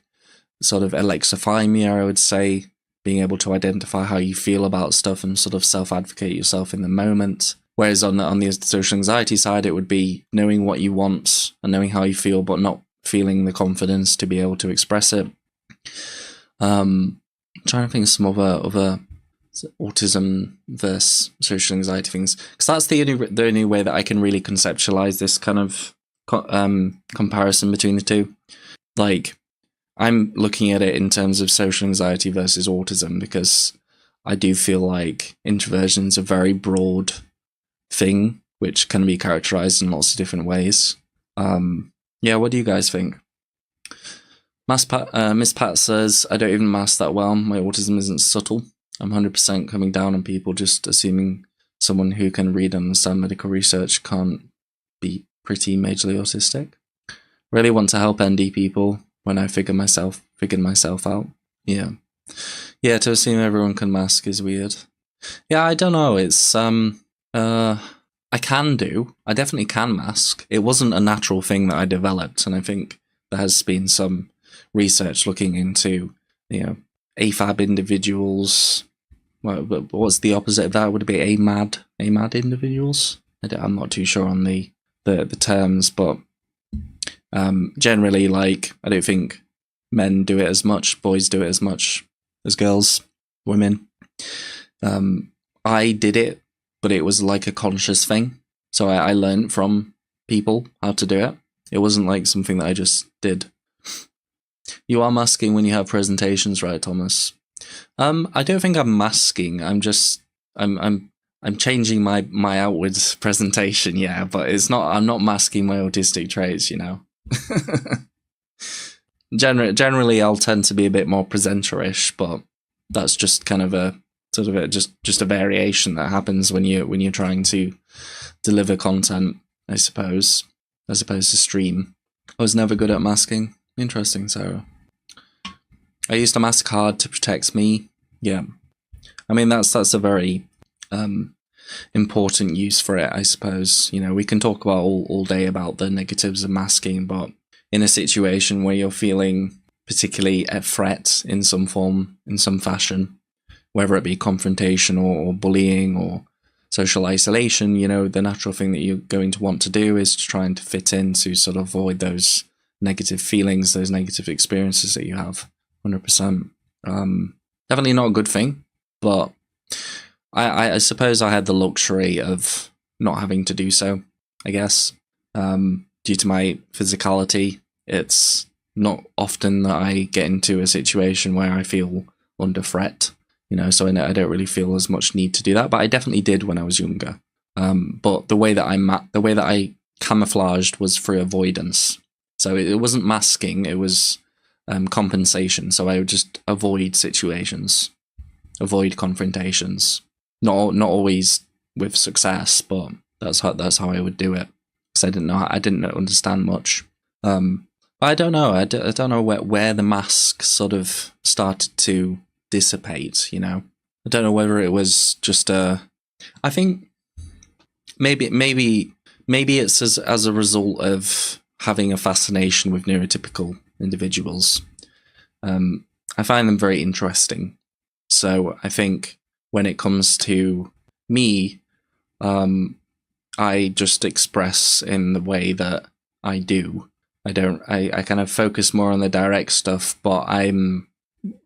Sort of alexithymia, I would say. Being able to identify how you feel about stuff and sort of self-advocate yourself in the moment. Whereas on the social anxiety side, it would be knowing what you want and knowing how you feel, but not feeling the confidence to be able to express it. I'm trying to think of some other autism versus social anxiety things, because that's the only way that I can really conceptualize this kind of comparison between the two. Like, I'm looking at it in terms of social anxiety versus autism, because I do feel like introversion is a very broad thing, which can be characterized in lots of different ways. Yeah, what do you guys think? Miss Pat says, I don't even mask that well. My autism isn't subtle. I'm 100% coming down on people just assuming someone who can read and understand medical research can't be pretty majorly autistic. Really want to help ND people when I figured myself out. Yeah, to assume everyone can mask is weird. Yeah, I don't know. It's I definitely can mask. It wasn't a natural thing that I developed, and I think there has been some research looking into, you know, AFAB individuals. What's the opposite of that? Would it be AMAD individuals? I'm not too sure on the terms, but generally, like, I don't think men do it as much, boys do it as much as girls, women. I did it, but it was like a conscious thing. So I learned from people how to do it. It wasn't like something that I just did. You are masking when you have presentations, right, Thomas? I don't think I'm masking. I'm changing my outwards presentation, yeah, but I'm not masking my autistic traits, you know. Generally, I'll tend to be a bit more presenter-ish, but that's just kind of a sort of just a variation that happens when you're trying to deliver content, I suppose, as opposed to stream. I was never good at masking. Interesting, Sarah. I used to mask hard to protect me. Yeah, I mean that's a very important use for it, I suppose. You know, we can talk about all day about the negatives of masking, but in a situation where you're feeling particularly at threat in some form, in some fashion, whether it be confrontation or bullying or social isolation, you know, the natural thing that you're going to want to do is trying to fit in to sort of avoid those negative feelings, those negative experiences that you have. 100%. Definitely not a good thing, but I suppose I had the luxury of not having to do so, I guess. Due to my physicality, it's not often that I get into a situation where I feel under threat, you know, so I don't really feel as much need to do that, but I definitely did when I was younger. But the way that I camouflaged was through avoidance. So it wasn't masking; it was compensation. So I would just avoid situations, avoid confrontations. Not always with success, but that's how I would do it. Because I didn't understand much. I don't know. I don't know where the mask sort of started to dissipate. You know, I don't know whether it was just I think maybe it's as a result of having a fascination with neurotypical individuals. I find them very interesting. So I think when it comes to me, I just express in the way that I do. I kind of focus more on the direct stuff, but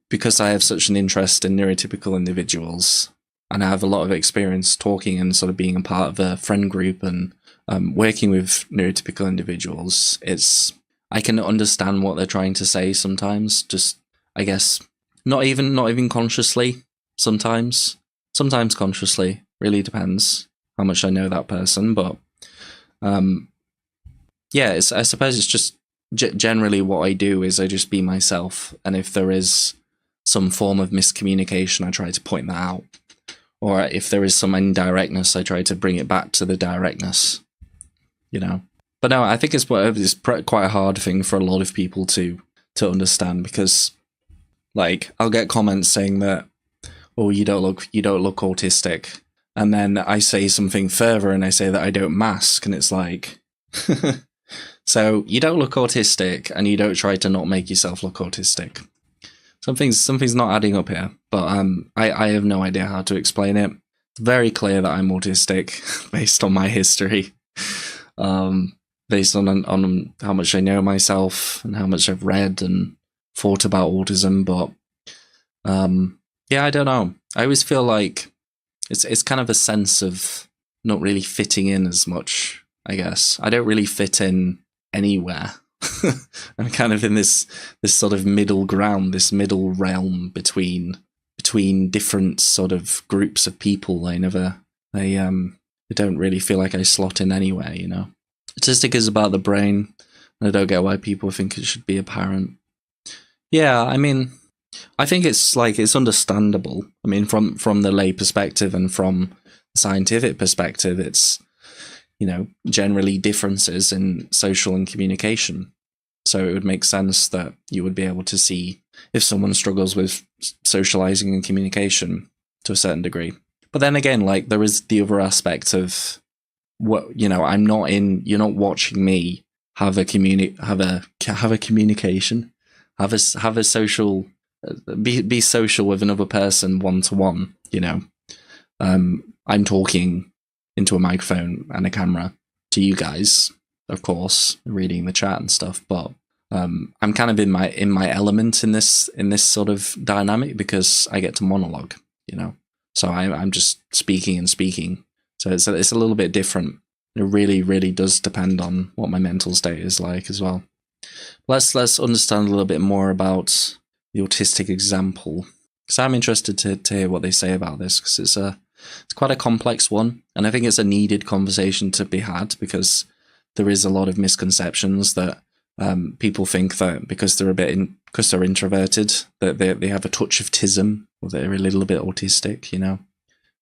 because I have such an interest in neurotypical individuals, and I have a lot of experience talking and sort of being a part of a friend group and working with neurotypical individuals, I can understand what they're trying to say sometimes. Just, I guess, not even consciously. Sometimes consciously. Really depends how much I know that person, but yeah, I suppose it's just generally what I do is I just be myself, and if there is some form of miscommunication, I try to point that out, or if there is some indirectness, I try to bring it back to the directness, you know. But no, I think it's quite a hard thing for a lot of people to understand, because, like, I'll get comments saying that, "Oh, you don't look autistic," and then I say something further and I say that I don't mask, and it's like. So you don't look autistic, and you don't try to not make yourself look autistic. Something's not adding up here, but I have no idea how to explain it. It's very clear that I'm autistic based on my history, based on how much I know myself and how much I've read and thought about autism. But yeah, I don't know. I always feel like it's kind of a sense of not really fitting in as much. I guess I don't really fit in anywhere. I'm kind of in this sort of middle ground, this middle realm between different sort of groups of people. I don't really feel like I slot in anywhere, you know. Autistic is about the brain, and I don't get why people think it should be apparent. Yeah, I mean, I think it's understandable. I mean, from the lay perspective and from the scientific perspective, it's, you know, generally differences in social and communication. So it would make sense that you would be able to see if someone struggles with socializing and communication to a certain degree. But then again, like, there is the other aspect of what, you know, you're not watching me have a communication, have a social, be social with another person one-to-one, you know. I'm talking into a microphone and a camera to you guys, of course, reading the chat and stuff, but I'm kind of in my element in this sort of dynamic, because I get to monologue, you know. So I'm just speaking and speaking. So it's a little bit different. It really, really does depend on what my mental state is like as well. Let's understand a little bit more about the autistic example, because I'm interested to hear what they say about this, because it's quite a complex one, and I think it's a needed conversation to be had, because there is a lot of misconceptions that people think that because they're because they're introverted, that they have a touch of autism, or they're a little bit autistic, you know,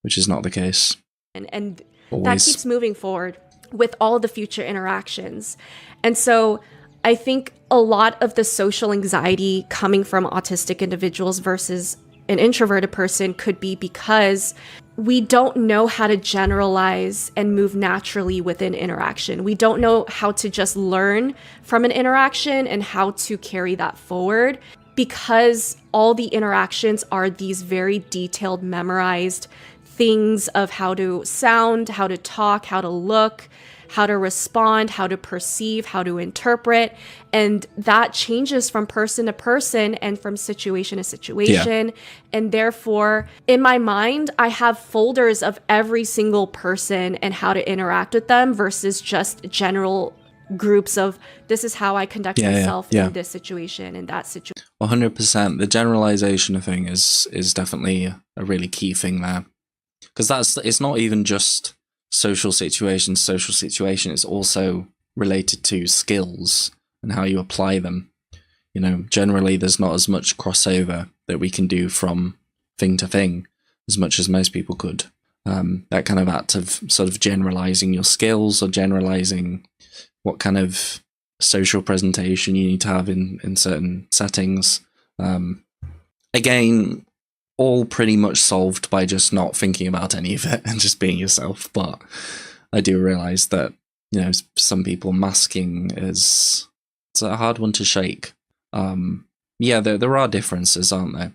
which is not the case. And Always. That keeps moving forward with all the future interactions. And so I think a lot of the social anxiety coming from autistic individuals versus an introverted person could be because we don't know how to generalize and move naturally within interaction. We don't know how to just learn from an interaction and how to carry that forward, because all the interactions are these very detailed, memorized things of how to sound, how to talk, how to look, how to respond, how to perceive, how to interpret. And that changes from person to person and from situation to situation. Yeah. And therefore, in my mind, I have folders of every single person and how to interact with them versus just general groups of, this is how I conduct myself in this situation and that situation. 100%. The generalization thing is definitely a really key thing there. Because it's not even just social situation is also related to skills and how you apply them. You know, generally there's not as much crossover that we can do from thing to thing as much as most people could. That kind of act of sort of generalizing your skills or generalizing what kind of social presentation you need to have in certain settings. Again, all pretty much solved by just not thinking about any of it and just being yourself. But I do realize that, you know, some people masking it's a hard one to shake. Yeah, there are differences, aren't there?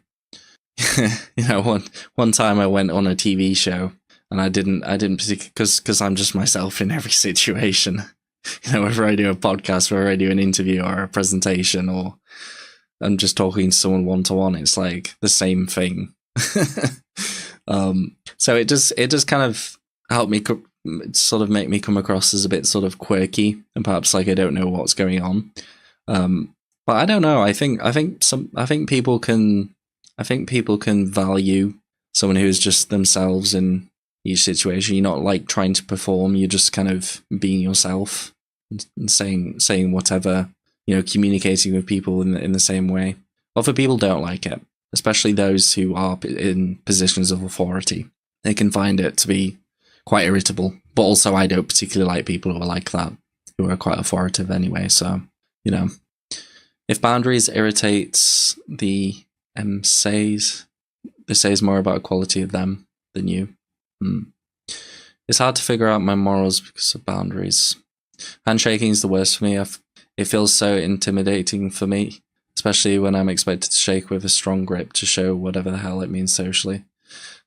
You know, one time I went on a TV show and I didn't because I'm just myself in every situation. You know, whether I do a podcast, whether I do an interview or a presentation, or I'm just talking to someone one-to-one, it's like the same thing. So it does kind of help me sort of make me come across as a bit sort of quirky and perhaps like I don't know what's going on. But I don't know. I think people can value someone who is just themselves in each situation. You're not like trying to perform. You're just kind of being yourself and saying whatever, you know, communicating with people in the same way. Other people don't like it, especially those who are in positions of authority. They can find it to be quite irritable. But also, I don't particularly like people who are like that, who are quite authoritative anyway. So, you know, if boundaries irritates the says, this says more about quality of them than you. It's hard to figure out my morals because of boundaries. Handshaking is the worst for me. It feels so intimidating for me, especially when I'm expected to shake with a strong grip to show whatever the hell it means socially.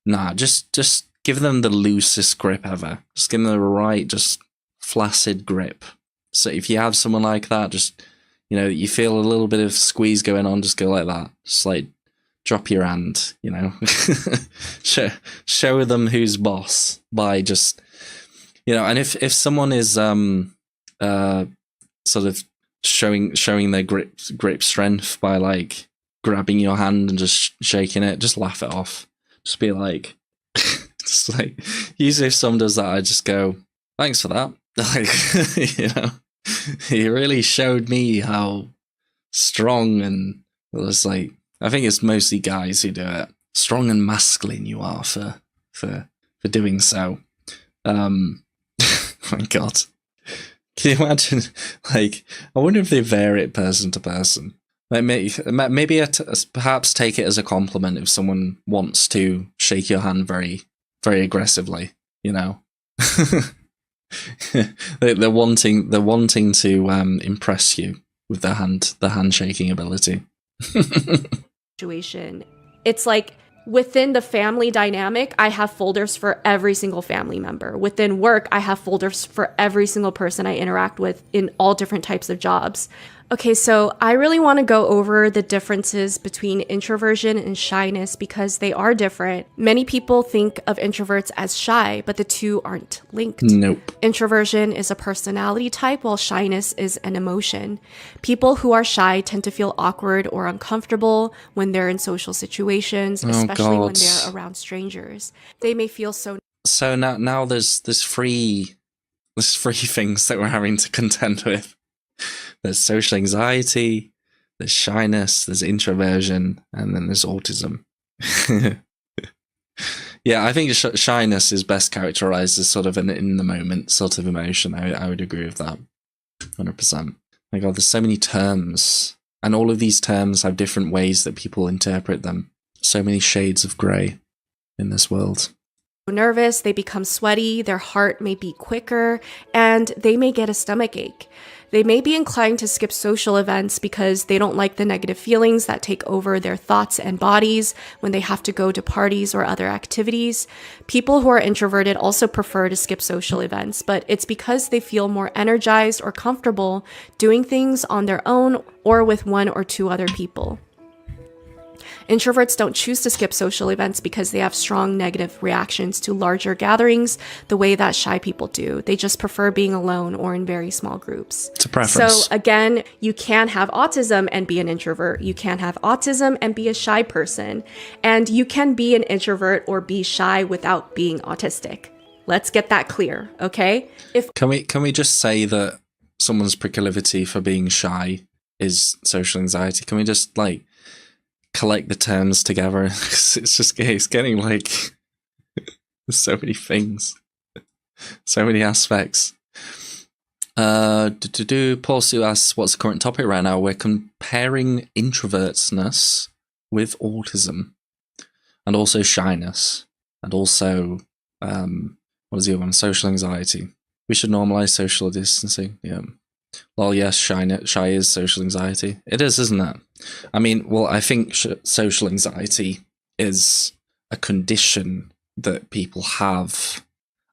Nah, just give them the loosest grip ever. Just give them the right, just flaccid grip. So if you have someone like that, just, you know, you feel a little bit of squeeze going on, just go like that. Just like drop your hand, you know. show them who's boss by just, you know. And if someone is sort of showing their grip strength by like grabbing your hand and just shaking it, just laugh it off. Just be like, just like, usually if someone does that, I just go, thanks for that. Like, you know, you really showed me how strong and it was like, I think it's mostly guys who do it. Strong and masculine you are for doing so. My God. Can you imagine? Like, I wonder if they vary it person to person. Like maybe perhaps take it as a compliment if someone wants to shake your hand very, very aggressively. You know, they're wanting to impress you with the handshaking ability. Situation. It's like within the family dynamic, I have folders for every single family member. Within work, I have folders for every single person I interact with in all different types of jobs. Okay, so I really want to go over the differences between introversion and shyness because they are different. Many people think of introverts as shy, but the two aren't linked. Nope. Introversion is a personality type, while shyness is an emotion. People who are shy tend to feel awkward or uncomfortable when they're in social situations, especially when they're around strangers. They may feel so now there's three things that we're having to contend with. There's social anxiety, there's shyness, there's introversion, and then there's autism. Yeah, I think shyness is best characterized as sort of an in-the-moment sort of emotion. I would agree with that, 100%. My God, there's so many terms, and all of these terms have different ways that people interpret them. So many shades of grey in this world. Nervous, they become sweaty, their heart may beat quicker, and they may get a stomach ache. They may be inclined to skip social events because they don't like the negative feelings that take over their thoughts and bodies when they have to go to parties or other activities. People who are introverted also prefer to skip social events, but it's because they feel more energized or comfortable doing things on their own or with one or two other people. Introverts don't choose to skip social events because they have strong negative reactions to larger gatherings the way that shy people do. They just prefer being alone or in very small groups. It's a preference. So again, you can have autism and be an introvert. You can have autism and be a shy person. And you can be an introvert or be shy without being autistic. Let's get that clear, okay? Can we just say that someone's proclivity for being shy is social anxiety? Can we just like collect the terms together? It's getting like so many things, so many aspects. Paul Sue asks, what's the current topic right now? We're comparing introvertness with autism, and also shyness, and also what is the other one? Social anxiety. We should normalize social distancing. Yeah. Well, yes, shy is social anxiety. It is, isn't it? I mean, well, I think social anxiety is a condition that people have.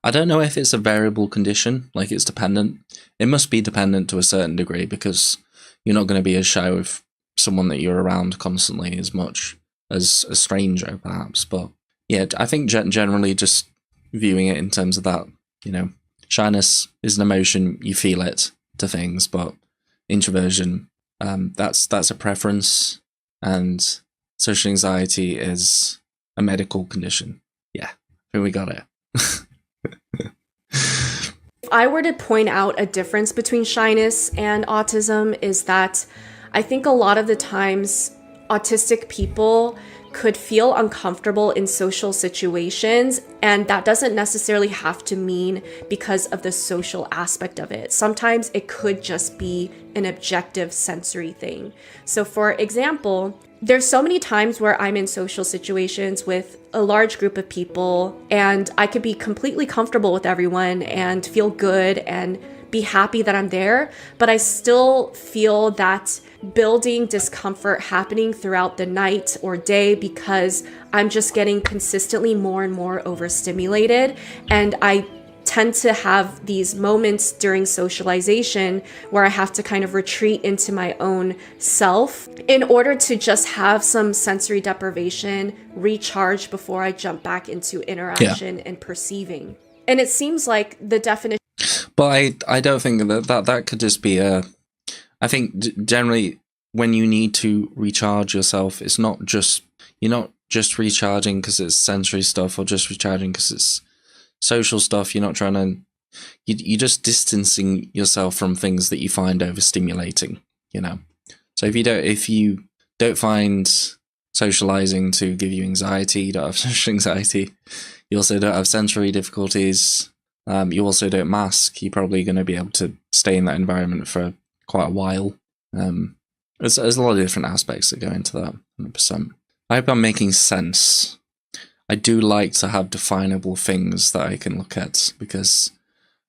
I don't know if it's a variable condition, like it's dependent. It must be dependent to a certain degree, because you're not going to be as shy with someone that you're around constantly as much as a stranger, perhaps. But yeah, I think generally just viewing it in terms of that, you know, shyness is an emotion, you feel it to things, but introversion, that's a preference, and social anxiety is a medical condition. Yeah, I think we got it. If I were to point out a difference between shyness and autism, is that I think a lot of the times autistic people could feel uncomfortable in social situations, and that doesn't necessarily have to mean because of the social aspect of it. Sometimes it could just be an objective sensory thing. So for example, there's so many times where I'm in social situations with a large group of people, and I could be completely comfortable with everyone and feel good and be happy that I'm there, but I still feel that building discomfort happening throughout the night or day because I'm just getting consistently more and more overstimulated. And I tend to have these moments during socialization where I have to kind of retreat into my own self in order to just have some sensory deprivation, recharge before I jump back into interaction and perceiving. And it seems like the definition. But I don't think that could just be I think generally when you need to recharge yourself, it's not just, you're not just recharging because it's sensory stuff or just recharging because it's social stuff. You're not trying to, you're just distancing yourself from things that you find overstimulating, you know? So if you don't find socializing to give you anxiety, you don't have social anxiety, you also don't have sensory difficulties, you also don't mask, you're probably going to be able to stay in that environment for quite a while. There's a lot of different aspects that go into that, 100%. I hope I'm making sense. I do like to have definable things that I can look at, because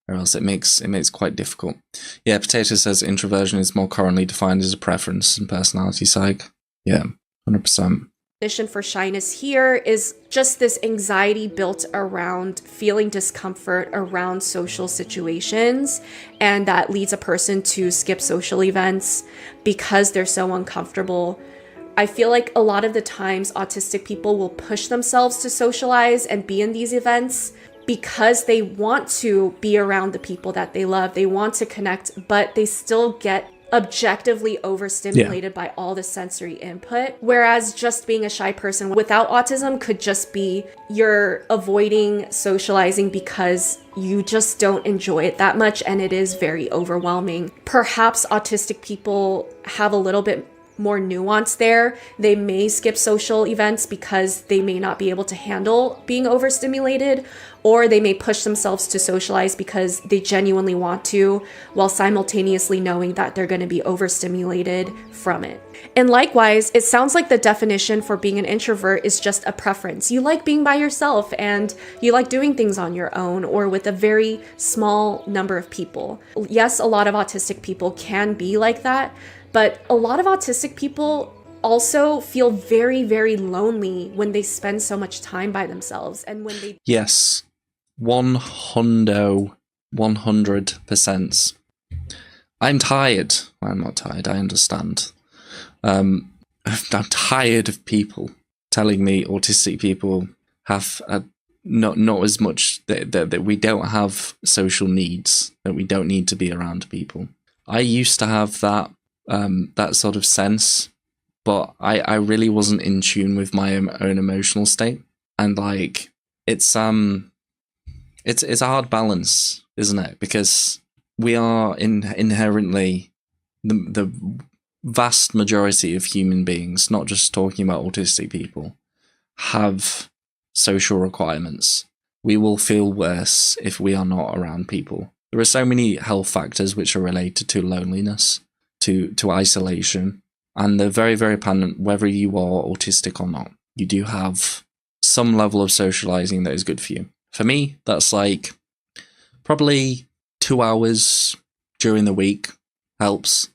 or else it makes quite difficult. Yeah, Potato says introversion is more currently defined as a preference and personality psych. Yeah, 100%. Definition for shyness here is just this anxiety built around feeling discomfort around social situations, and that leads a person to skip social events because they're so uncomfortable. I feel like a lot of the times autistic people will push themselves to socialize and be in these events because they want to be around the people that they love. They want to connect, but they still get objectively overstimulated by all the sensory input. Whereas just being a shy person without autism could just be you're avoiding socializing because you just don't enjoy it that much and it is very overwhelming. Perhaps autistic people have a little bit more nuance there. They may skip social events because they may not be able to handle being overstimulated, or they may push themselves to socialize because they genuinely want to, while simultaneously knowing that they're going to be overstimulated from it. And likewise, it sounds like the definition for being an introvert is just a preference. You like being by yourself and you like doing things on your own or with a very small number of people. Yes, a lot of autistic people can be like that, but a lot of autistic people also feel very, very lonely when they spend so much time by themselves. And when they... Yes, 100%. I'm tired. I'm not tired, I understand. I'm tired of people telling me autistic people have not as much, that we don't have social needs, that we don't need to be around people. I used to have that sort of sense, but I really wasn't in tune with my own emotional state, and like it's it's a hard balance, isn't it? Because we are inherently the vast majority of human beings, not just talking about autistic people, have social requirements. We will feel worse if we are not around people. There are so many health factors which are related to loneliness, to isolation, and they're very, very apparent whether you are autistic or not. You do have some level of socializing that is good for you. For me, that's like probably 2 hours during the week helps,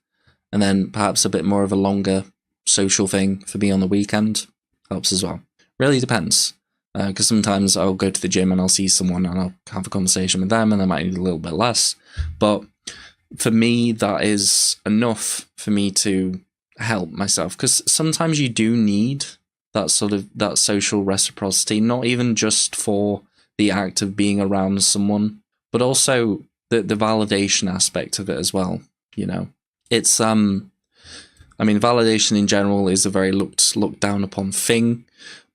and then perhaps a bit more of a longer social thing for me on the weekend helps as well. Really depends, because sometimes I'll go to the gym and I'll see someone and I'll have a conversation with them, and I might need a little bit less. But for me, that is enough for me to help myself, because sometimes you do need that sort of that social reciprocity, not even just for the act of being around someone, but also the validation aspect of it as well. You know, it's I mean, validation in general is a very looked down upon thing,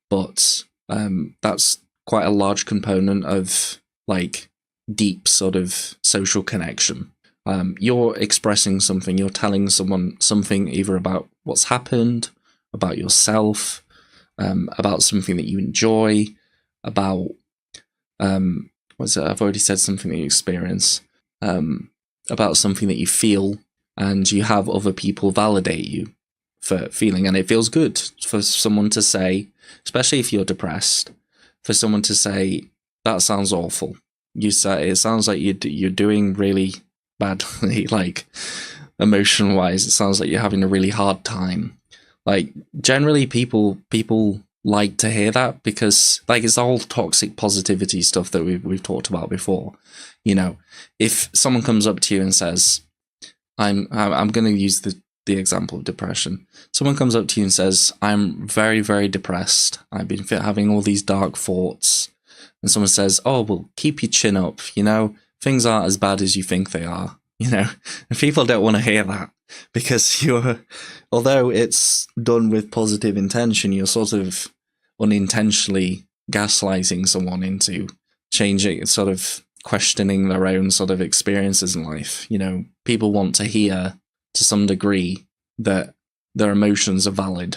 but that's quite a large component of like deep sort of social connection. You're expressing something, you're telling someone something either about what's happened, about yourself, about something that you enjoy, about what's it? I've already said something that you experience, about something that you feel, and you have other people validate you for feeling, and it feels good for someone to say, especially if you're depressed, for someone to say, that sounds awful. You say, it sounds like you're doing really badly, like emotion wise, it sounds like you're having a really hard time. Like generally people like to hear that, because like it's the whole toxic positivity stuff that we've talked about before. You know, if someone comes up to you and says, I'm going to use the example of depression. Someone comes up to you and says, I'm very, very depressed. I've been having all these dark thoughts. And someone says, oh, well, keep your chin up. You know, things aren't as bad as you think they are. You know, and people don't want to hear that, because although it's done with positive intention, you're sort of unintentionally gaslighting someone into changing, sort of questioning their own sort of experiences in life. You know, people want to hear to some degree that their emotions are valid.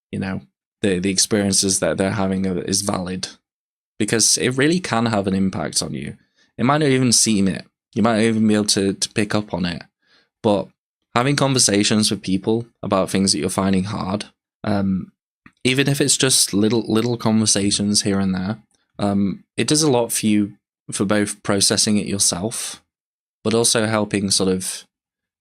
You know, the experiences that they're having is valid, because it really can have an impact on you. It might not even seem it. You might not even be able to pick up on it. But having conversations with people about things that you're finding hard, even if it's just little conversations here and there, it does a lot for you, for both processing it yourself, but also helping sort of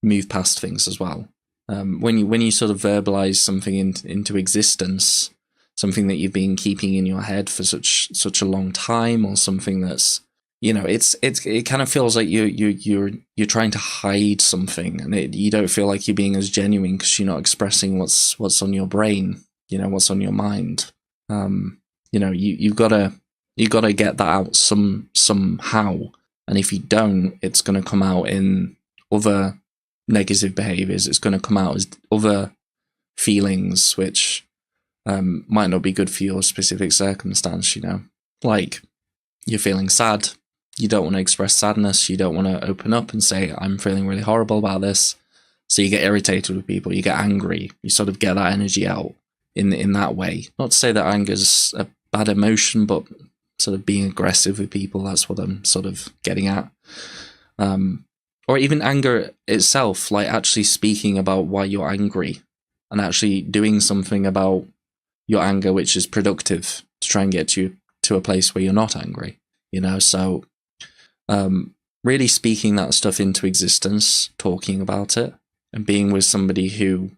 move past things as well. When you sort of verbalize something into existence, something that you've been keeping in your head for such a long time, or something that's, you know, it kind of feels like you're trying to hide something, and you don't feel like you're being as genuine because you're not expressing what's on your brain, you know, what's on your mind. You know, you've got to get that out somehow, and if you don't, it's going to come out in other negative behaviors. It's going to come out as other feelings which might not be good for your specific circumstance. You know, like you're feeling sad. You don't want to express sadness. You don't want to open up and say, I'm feeling really horrible about this. So you get irritated with people. You get angry. You sort of get that energy out in that way. Not to say that anger is a bad emotion, but sort of being aggressive with people. That's what I'm sort of getting at. Or even anger itself, like actually speaking about why you're angry and actually doing something about your anger, which is productive to try and get you to a place where you're not angry. You know, so really speaking that stuff into existence, talking about it, and being with somebody who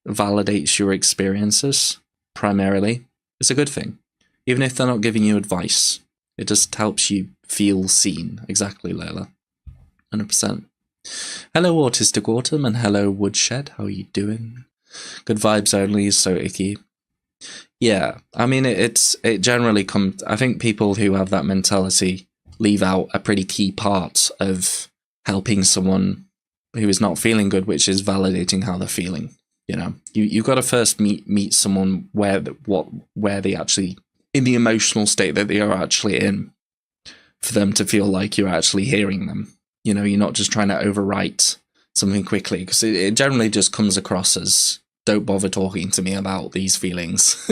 validates your experiences primarily is a good thing. Even if they're not giving you advice, it just helps you feel seen. Exactly, Layla. 100%. Hello, Autistic Autumn, and hello, Woodshed. How are you doing? Good vibes only is so icky. Yeah, I mean, it generally comes. I think people who have that mentality leave out a pretty key part of helping someone who is not feeling good, which is validating how they're feeling. You know, you've got to first meet someone where they actually, in the emotional state that they are actually in, for them to feel like you're actually hearing them. You know, you're not just trying to overwrite something quickly, because it generally just comes across as, don't bother talking to me about these feelings.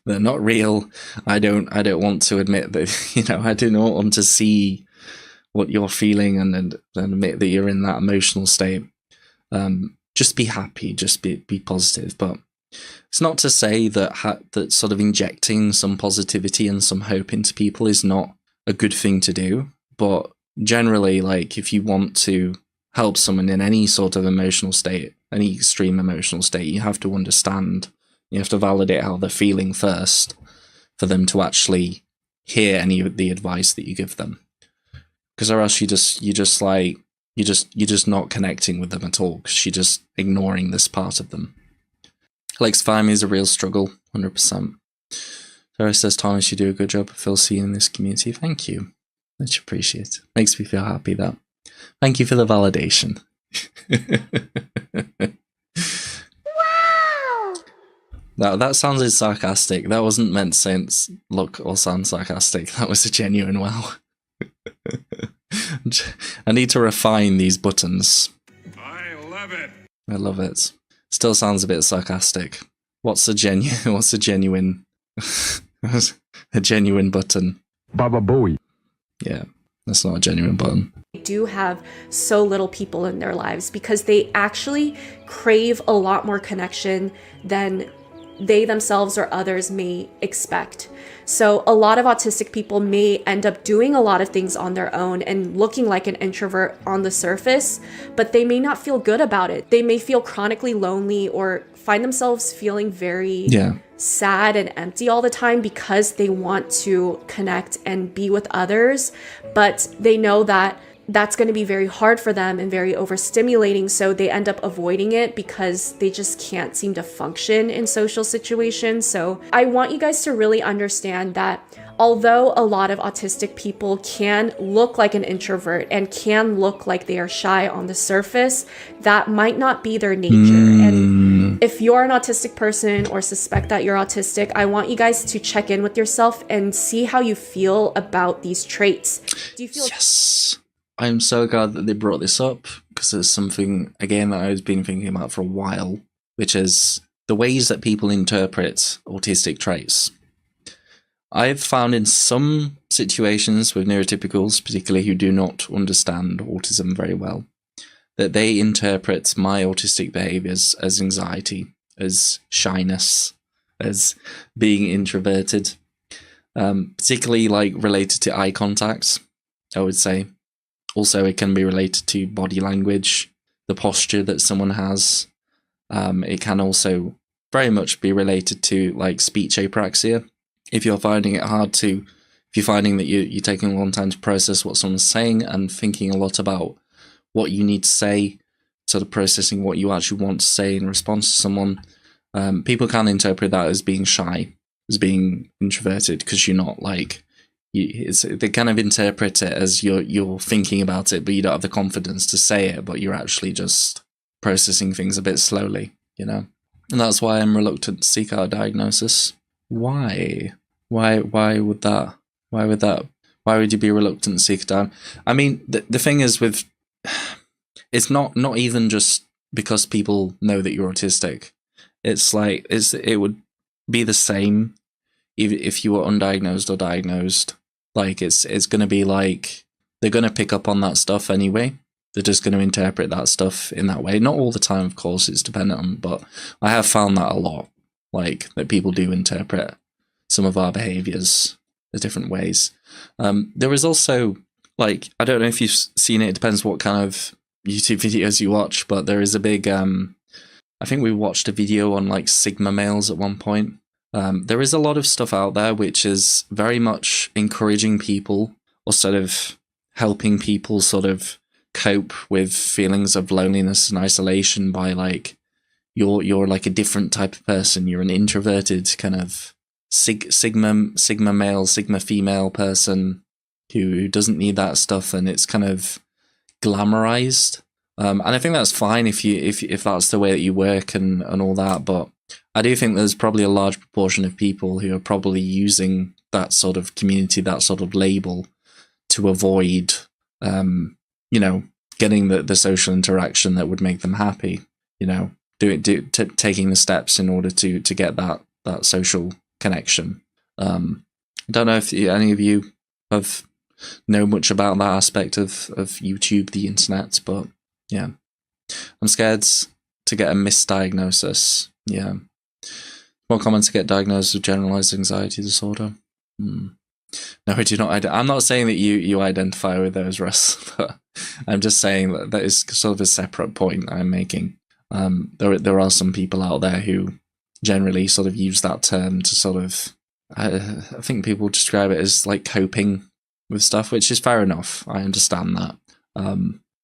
They're not real. I don't want to admit that, you know, I do not want to see what you're feeling and admit that you're in that emotional state. Just be happy, just be positive. But it's not to say that that sort of injecting some positivity and some hope into people is not a good thing to do. But generally, like, if you want to help someone in any sort of emotional state, any extreme emotional state, you have to understand, you have to validate how they're feeling first for them to actually hear any of the advice that you give them. Because or else you're just not connecting with them at all, because you're just ignoring this part of them. Alex Fime is a real struggle, 100%. Sarah says, Thomas, you do a good job of Phil seeing in this community. Thank you. Much appreciated. Makes me feel happy, that. Thank you for the validation. Wow! That sounded sarcastic. That wasn't meant to look or sound sarcastic. That was a genuine wow. I need to refine these buttons. I love it. I love it. Still sounds a bit sarcastic. What's a genuine a genuine button? Baba Booey. Yeah, that's not a genuine button. They do have so little people in their lives because they actually crave a lot more connection than they themselves or others may expect. So a lot of autistic people may end up doing a lot of things on their own and looking like an introvert on the surface, but they may not feel good about it. They may feel chronically lonely or find themselves feeling very sad and empty all the time because they want to connect and be with others, but they know that that's going to be very hard for them and very overstimulating, so they end up avoiding it because they just can't seem to function in social situations. So I want you guys to really understand that although a lot of autistic people can look like an introvert and can look like they are shy on the surface, that might not be their nature. And if you're an autistic person or suspect that you're autistic, I want you guys to check in with yourself and see how you feel about these traits. Do you feel... Yes. I'm so glad that they brought this up, because it's something, again, that I've been thinking about for a while, which is the ways that people interpret autistic traits. I've found in some situations with neurotypicals, particularly who do not understand autism very well, that they interpret my autistic behaviors as anxiety, as shyness, as being introverted, particularly like related to eye contact, I would say. Also, it can be related to body language, the posture that someone has. It can also very much be related to like speech apraxia. If you're finding it hard to, if you're finding that you're taking a long time to process what someone's saying and thinking a lot about what you need to say, sort of processing what you actually want to say in response to someone, people can interpret that as being shy, as being introverted, because you're not like... they kind of interpret it as you're thinking about it, but you don't have the confidence to say it, but you're actually just processing things a bit slowly, you know? And that's why I'm reluctant to seek out a diagnosis. Why? Why would that? Why would you be reluctant to seek a diagnosis? I mean, the thing is with... It's not even just because people know that you're autistic. It's like, it would be the same if you were undiagnosed or diagnosed. Like, it's going to be like, they're going to pick up on that stuff anyway. They're just going to interpret that stuff in that way. Not all the time, of course, it's dependent on, but I have found that a lot. Like, that people do interpret some of our behaviors in different ways. There is also, like, I don't know if you've seen it, it depends what kind of YouTube videos you watch, but there is a big, I think we watched a video on, like, Sigma males at one point. There is a lot of stuff out there which is very much encouraging people, or sort of helping people sort of cope with feelings of loneliness and isolation by like, you're like a different type of person. You're an introverted kind of sigma male, sigma female person who doesn't need that stuff, and it's kind of glamorized. And I think that's fine if that's the way that you work and all that, but I do think there's probably a large proportion of people who are probably using that sort of community, that sort of label, to avoid, getting the social interaction that would make them happy. Taking the steps in order to get that social connection. I don't know if any of you know much about that aspect of YouTube, the internet, but yeah, I'm scared to get a misdiagnosis. Yeah, more common to get diagnosed with generalized anxiety disorder. No, I do not. I'm not saying that you identify with those, Russ, but I'm just saying that is sort of a separate point I'm making. There are some people out there who generally sort of use that term to sort of, I think people describe it as like coping with stuff, which is fair enough. I understand that.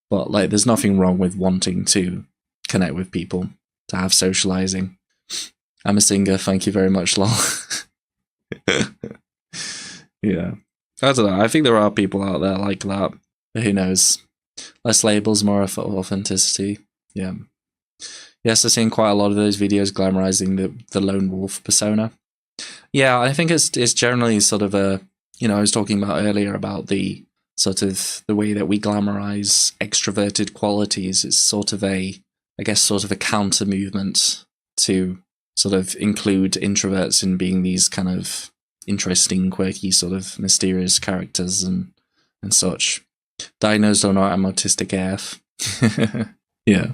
But like, there's nothing wrong with wanting to connect with people, to have socializing. I'm a singer. Thank you very much, lol. Yeah. I don't know. I think there are people out there like that. But who knows? Less labels, more authenticity. Yeah. Yes, I've seen quite a lot of those videos glamorizing the lone wolf persona. Yeah, I think it's generally sort of a, I was talking about earlier about the sort of the way that we glamorize extroverted qualities. It's sort of a counter movement to sort of include introverts in being these kind of interesting, quirky, sort of mysterious characters and such. Diagnosed or not, I'm autistic AF. Yeah.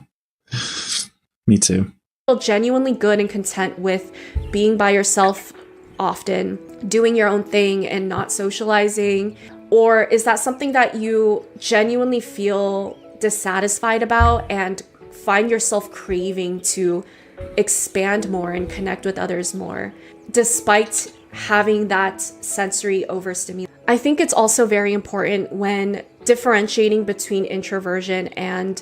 Me too. Feel genuinely good and content with being by yourself often, doing your own thing and not socializing? Or is that something that you genuinely feel dissatisfied about and find yourself craving to expand more and connect with others more, despite having that sensory overstimulation? I think it's also very important when differentiating between introversion and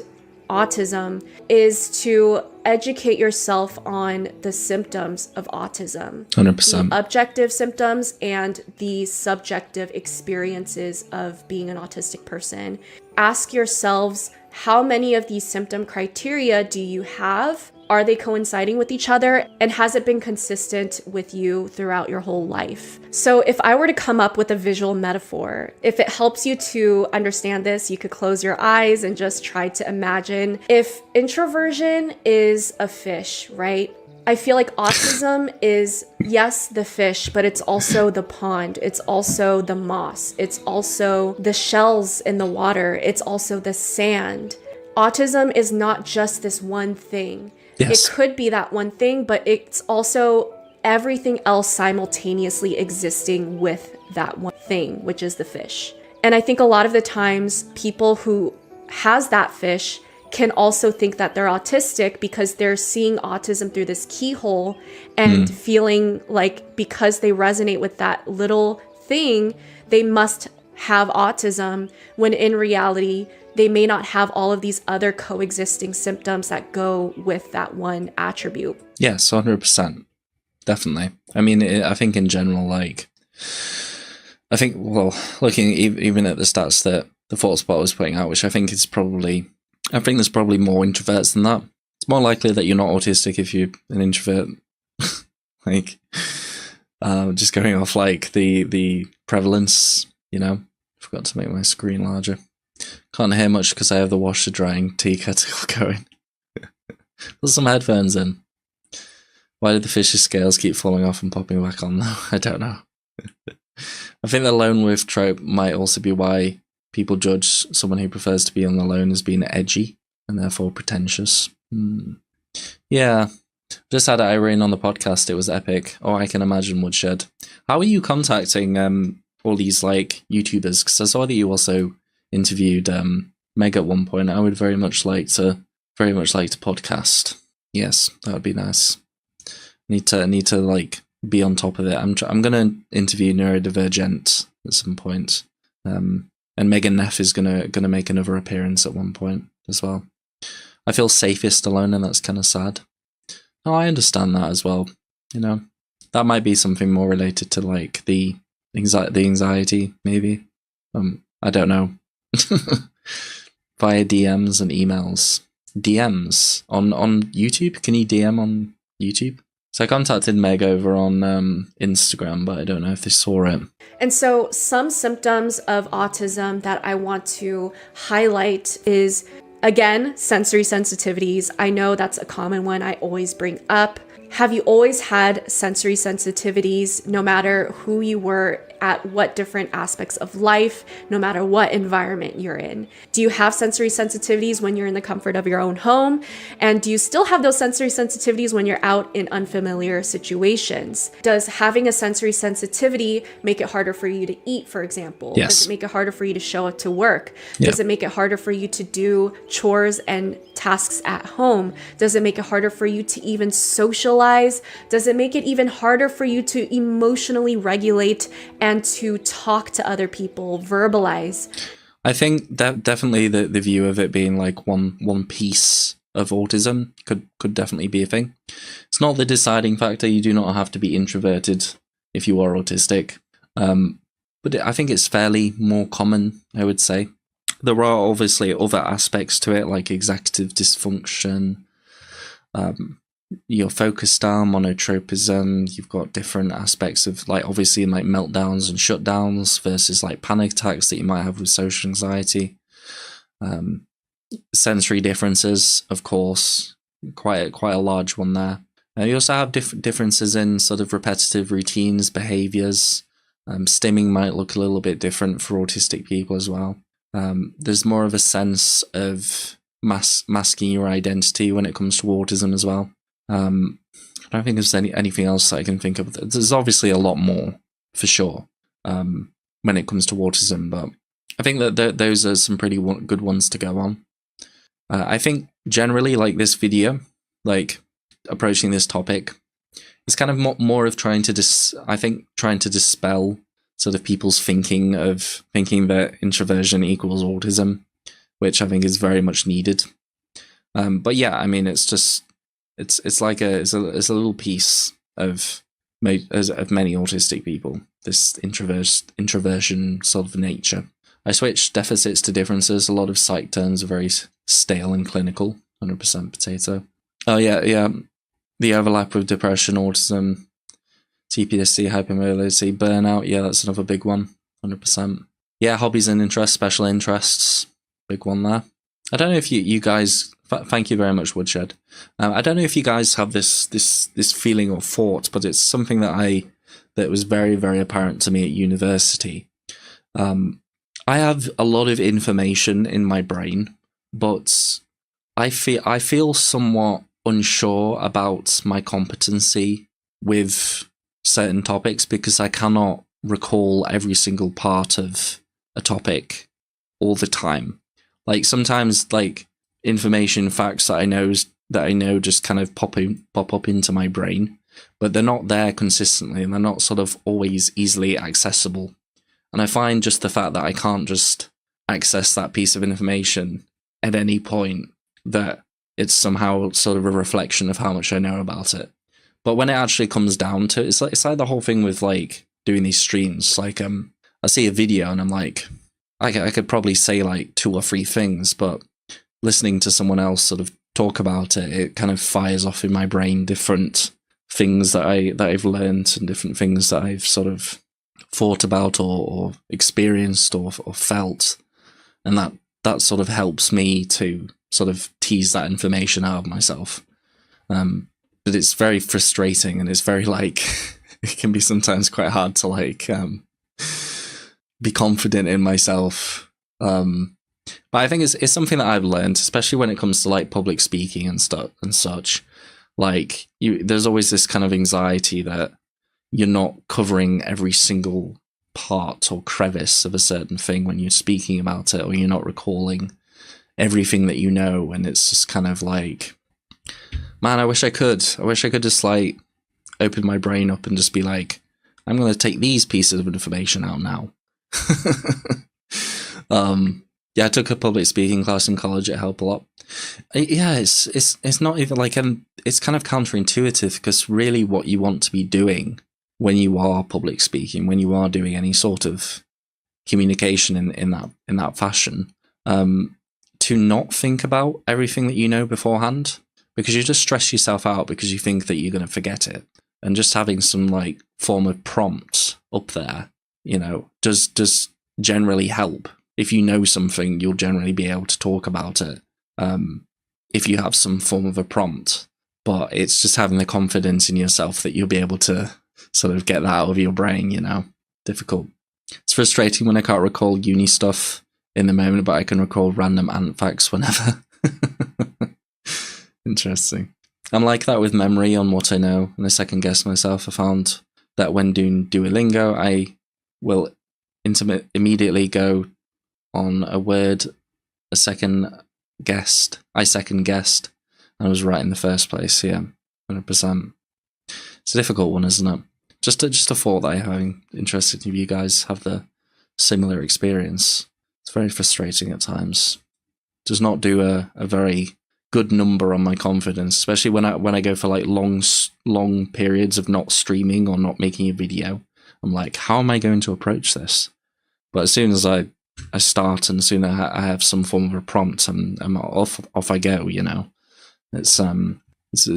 autism is to educate yourself on the symptoms of autism. 100%. The objective symptoms and the subjective experiences of being an autistic person. Ask yourselves, how many of these symptom criteria do you have? Are they coinciding with each other? And has it been consistent with you throughout your whole life? So if I were to come up with a visual metaphor, if it helps you to understand this, you could close your eyes and just try to imagine if introversion is a fish, right? I feel like autism is, yes, the fish, but it's also the pond. It's also the moss. It's also the shells in the water. It's also the sand. Autism is not just this one thing. Yes. It could be that one thing, but it's also everything else simultaneously existing with that one thing, which is the fish. And I think a lot of the times people who has that fish can also think that they're autistic because they're seeing autism through this keyhole and feeling like because they resonate with that little thing, they must have autism, when in reality, they may not have all of these other coexisting symptoms that go with that one attribute. Yes, 100%. Definitely. I mean, I think in general, looking even at the stats that the ThoughtSpot was putting out, which I think there's probably more introverts than that. It's more likely that you're not autistic if you're an introvert. Just going off the prevalence, Forgot to make my screen larger. Can't hear much because I have the washer drying tea kettle going. Put some headphones in. Why did the fish's scales keep falling off and popping back on though? I don't know. I think the lone wolf trope might also be why people judge someone who prefers to be on the lone as being edgy and therefore pretentious. Yeah. Just had Irene on the podcast. It was epic. Oh, I can imagine Woodshed. How are you contacting all these YouTubers? Because I saw that you also interviewed Meg at one point. I would very much like to podcast. Yes, that would be nice. Need to be on top of it. I'm gonna interview Neurodivergent at some point. And Megan Neff is gonna make another appearance at one point as well. I feel safest alone, and that's kind of sad. Oh, I understand that as well. That might be something more related to the anxiety, maybe. I don't know. Via DMs and emails. DMs on YouTube. Can you DM on YouTube? So I contacted Meg over on Instagram, but I don't know if they saw it. And so some symptoms of autism that I want to highlight is, again, sensory sensitivities. I know that's a common one I always bring up. Have you always had sensory sensitivities, no matter who you were at what different aspects of life, no matter what environment you're in? Do you have sensory sensitivities when you're in the comfort of your own home? And do you still have those sensory sensitivities when you're out in unfamiliar situations? Does having a sensory sensitivity make it harder for you to eat, for example? Yes. Does it make it harder for you to show up to work? Yeah. Does it make it harder for you to do chores and tasks at home? Does it make it harder for you to even socialize? Does it make it even harder for you to emotionally regulate and to talk to other people, verbalize? I think that definitely the view of it being like one piece of autism could definitely be a thing. It's not the deciding factor. You do not have to be introverted if you are autistic. But I think it's fairly more common, I would say. There are obviously other aspects to it, like executive dysfunction, your focus style, monotropism. You've got different aspects of, like, obviously like meltdowns and shutdowns versus like panic attacks that you might have with social anxiety. Sensory differences, of course, quite a large one there. You also have differences in sort of repetitive routines, behaviors. Stimming might look a little bit different for autistic people as well. There's more of a sense of masking your identity when it comes to autism as well. I don't think there's anything else that I can think of. There's obviously a lot more, for sure, when it comes to autism, but I think that those are some pretty good ones to go on. I think generally, like, this video, like approaching this topic, it's kind of more of trying to dispel sort of people's thinking that introversion equals autism, which I think is very much needed. But yeah, I mean, it's just it's a little piece of many autistic people, this introversion sort of nature. I switched deficits to differences. A lot of psych terms are very stale and clinical. 100% potato. Oh yeah. The overlap with depression, autism, TPSD, hypermobility, burnout. Yeah, that's another big one. 100%. Yeah, hobbies and interests, special interests. Big one there. I don't know if you guys. Thank you very much, Woodshed. I don't know if you guys have this feeling or thought, but it's something that was very, very apparent to me at university. I have a lot of information in my brain, but I feel somewhat unsure about my competency with certain topics because I cannot recall every single part of a topic all the time. Like, sometimes, like, information, facts that I know just kind of pop up into my brain, but they're not there consistently and they're not sort of always easily accessible. And I find just the fact that I can't just access that piece of information at any point, that it's somehow sort of a reflection of how much I know about it. But when it actually comes down to it, it's like the whole thing with, like, doing these streams. Like, I see a video and I'm like, I could probably say like 2 or 3 things, but listening to someone else sort of talk about it, it kind of fires off in my brain different things that I've learned and different things that I've sort of thought about or experienced or felt, and that sort of helps me to sort of tease that information out of myself. But it's very frustrating, and it's very, like, it can be sometimes quite hard to, like, be confident in myself. But I think it's something that I've learned, especially when it comes to, like, public speaking and stuff and such. Like, there's always this kind of anxiety that you're not covering every single part or crevice of a certain thing when you're speaking about it, or you're not recalling everything that you know, and it's just kind of like, man, I wish I could just, like, open my brain up and just be like, I'm going to take these pieces of information out now. Yeah, I took a public speaking class in college. It helped a lot. Yeah, it's not even like, it's kind of counterintuitive, because really what you want to be doing when you are public speaking, when you are doing any sort of communication in that fashion, to not think about everything that you know beforehand. because you just stress yourself out because you think that you're going to forget it. And just having some like form of prompt up there, you know, does generally help. If you know something, you'll generally be able to talk about it if you have some form of a prompt. But it's just having the confidence in yourself that you'll be able to sort of get that out of your brain, you know. Difficult. It's frustrating when I can't recall uni stuff in the moment, but I can recall random ant facts whenever. Interesting. I'm like that with memory on what I know, and I second guess myself. I found that when doing Duolingo, I will immediately go on a word I second guessed, and I was right in the first place. Yeah, 100%. It's a difficult one, isn't it? Just a thought that I'm having. Interested if you guys have the similar experience. It's very frustrating at times. Does not do a very good number on my confidence, especially when I go for like long periods of not streaming or not making a video. I'm like, how am I going to approach this? But as soon as I start, and as soon as I have some form of a prompt, I'm off I go. You know, it's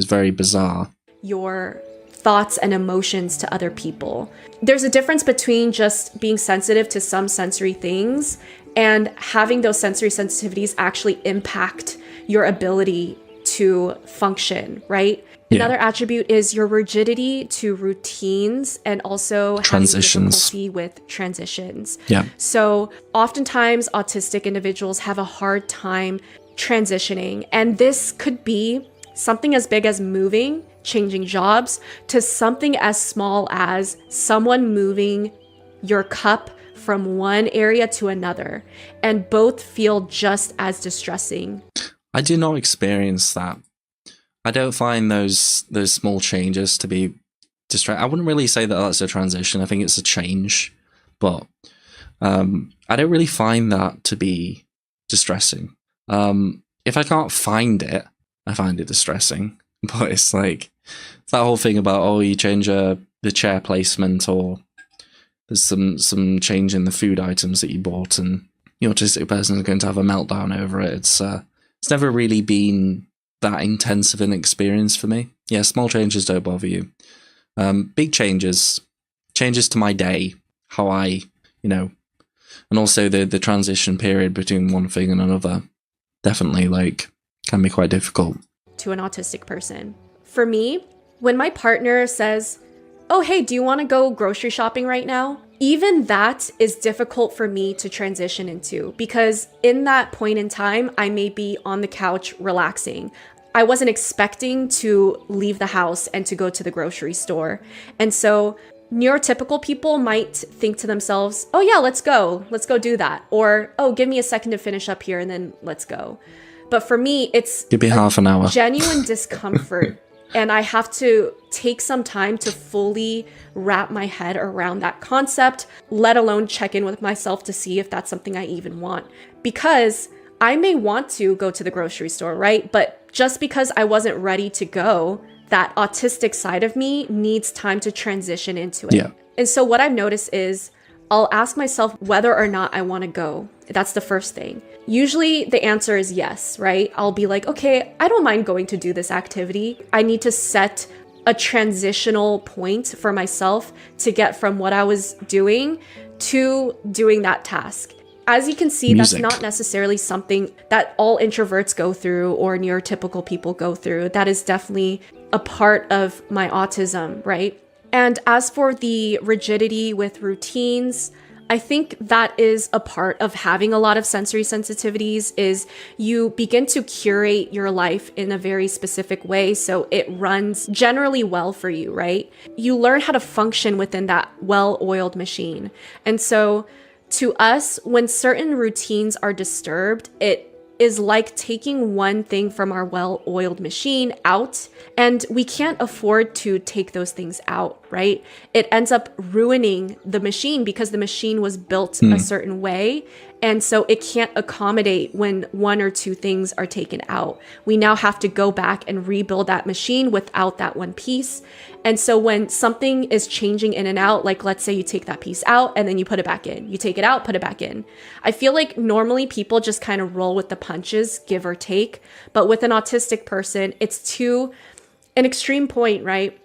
very bizarre. Your thoughts and emotions to other people. There's a difference between just being sensitive to some sensory things and having those sensory sensitivities actually impact your ability to function, right? Yeah. Another attribute is your rigidity to routines and also transitions. Having difficulty with transitions. Yeah. So oftentimes autistic individuals have a hard time transitioning, and this could be something as big as moving, changing jobs, to something as small as someone moving your cup from one area to another, and both feel just as distressing. I do not experience that. I don't find those small changes to be distracting. I wouldn't really say that that's a transition. I think it's a change, but I don't really find that to be distressing. If I can't find it, I find it distressing. But it's like that whole thing about, you change the chair placement, or there's some change in the food items that you bought, and the autistic person is going to have a meltdown over it. It's never really been that intense of an experience for me. Yeah, small changes don't bother you. Big changes to my day, how I, and also the transition period between one thing and another, definitely can be quite difficult. To an autistic person. For me, when my partner says, "Oh, hey, do you want to go grocery shopping right now?" Even that is difficult for me to transition into, because in that point in time, I may be on the couch relaxing. I wasn't expecting to leave the house and to go to the grocery store. And so neurotypical people might think to themselves, "Oh yeah, let's go do that." Or, "Oh, give me a second to finish up here and then let's go." But for me, it's give me half an hour. Genuine discomfort. And I have to take some time to fully wrap my head around that concept, let alone check in with myself to see if that's something I even want. Because I may want to go to the grocery store, right? But just because I wasn't ready to go, that autistic side of me needs time to transition into it. Yeah. And so what I've noticed is I'll ask myself whether or not I want to go. That's the first thing. Usually the answer is yes, right? I'll be like, okay, I don't mind going to do this activity. I need to set a transitional point for myself to get from what I was doing to doing that task. As you can see, Music. That's not necessarily something that all introverts go through or neurotypical people go through. That is definitely a part of my autism, right? And as for the rigidity with routines, I think that is a part of having a lot of sensory sensitivities, is you begin to curate your life in a very specific way so it runs generally well for you, right? You learn how to function within that well-oiled machine. And so to us, when certain routines are disturbed, it is like taking one thing from our well-oiled machine out, and we can't afford to take those things out. right? It ends up ruining the machine because the machine was built a certain way. And so it can't accommodate when one or two things are taken out. We now have to go back and rebuild that machine without that one piece. And so when something is changing in and out, like let's say you take that piece out and then you put it back in, you take it out, put it back in. I feel like normally people just kind of roll with the punches, give or take. But with an autistic person, it's to an extreme point, right?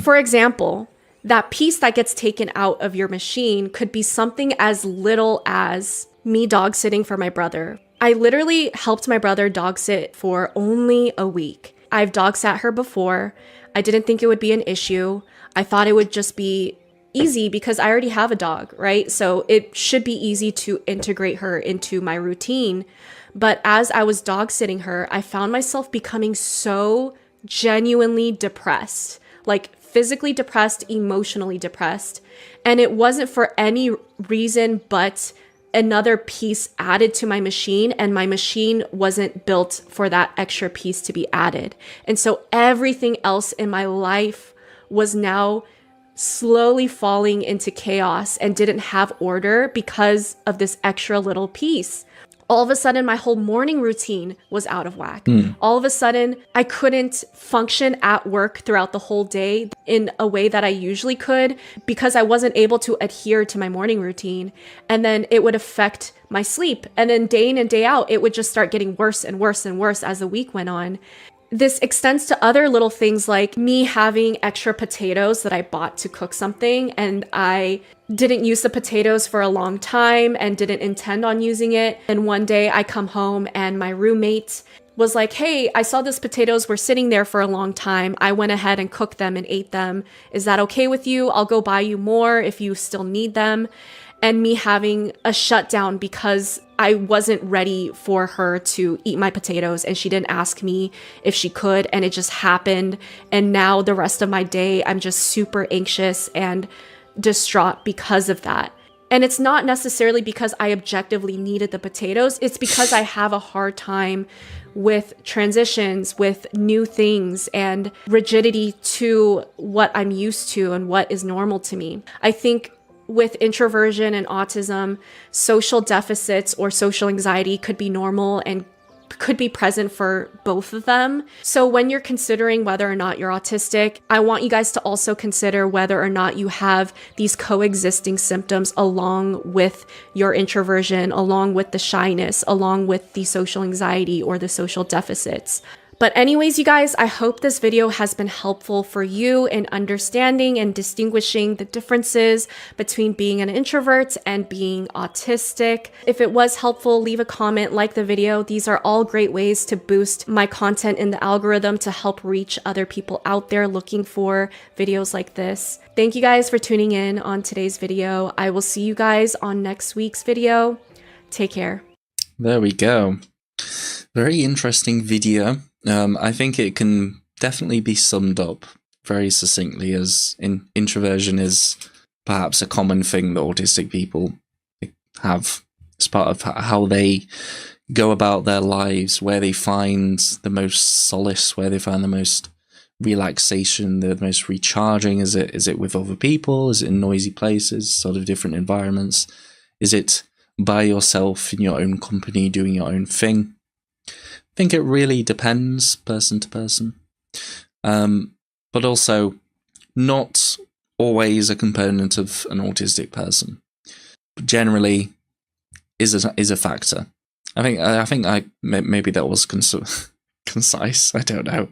For example, that piece that gets taken out of your machine could be something as little as me dog sitting for my brother. I literally helped my brother dog sit for only a week. I've dog sat her before. I didn't think it would be an issue. I thought it would just be easy because I already have a dog, right? So it should be easy to integrate her into my routine. But as I was dog sitting her, I found myself becoming so genuinely depressed, like physically depressed, emotionally depressed. And it wasn't for any reason but another piece added to my machine, and my machine wasn't built for that extra piece to be added. And so everything else in my life was now slowly falling into chaos and didn't have order because of this extra little piece. All of a sudden, my whole morning routine was out of whack. All of a sudden, I couldn't function at work throughout the whole day in a way that I usually could because I wasn't able to adhere to my morning routine. And then it would affect my sleep. And then day in and day out, it would just start getting worse and worse and worse as the week went on. This extends to other little things like me having extra potatoes that I bought to cook something, and I didn't use the potatoes for a long time and didn't intend on using it. And one day I come home and my roommate was like, hey, I saw these potatoes were sitting there for a long time. I went ahead and cooked them and ate them. Is that okay with you? I'll go buy you more if you still need them. And me having a shutdown because I wasn't ready for her to eat my potatoes and she didn't ask me if she could, and it just happened. And now the rest of my day, I'm just super anxious and distraught because of that. And it's not necessarily because I objectively needed the potatoes. It's because I have a hard time with transitions, with new things, and rigidity to what I'm used to and what is normal to me. I think with introversion and autism, social deficits or social anxiety could be normal and could be present for both of them. So when you're considering whether or not you're autistic, I want you guys to also consider whether or not you have these coexisting symptoms along with your introversion, along with the shyness, along with the social anxiety or the social deficits. But anyways, you guys, I hope this video has been helpful for you in understanding and distinguishing the differences between being an introvert and being autistic. If it was helpful, leave a comment, like the video. These are all great ways to boost my content in the algorithm to help reach other people out there looking for videos like this. Thank you guys for tuning in on today's video. I will see you guys on next week's video. Take care. There we go. Very interesting video. I think it can definitely be summed up very succinctly as introversion is perhaps a common thing that autistic people have as part of how they go about their lives, where they find the most solace, where they find the most relaxation, the most recharging. Is it with other people? Is it in noisy places, sort of different environments? Is it by yourself in your own company doing your own thing? I think it really depends person to person, but also not always a component of an autistic person. But generally, is a factor. I think maybe that was concise. I don't know.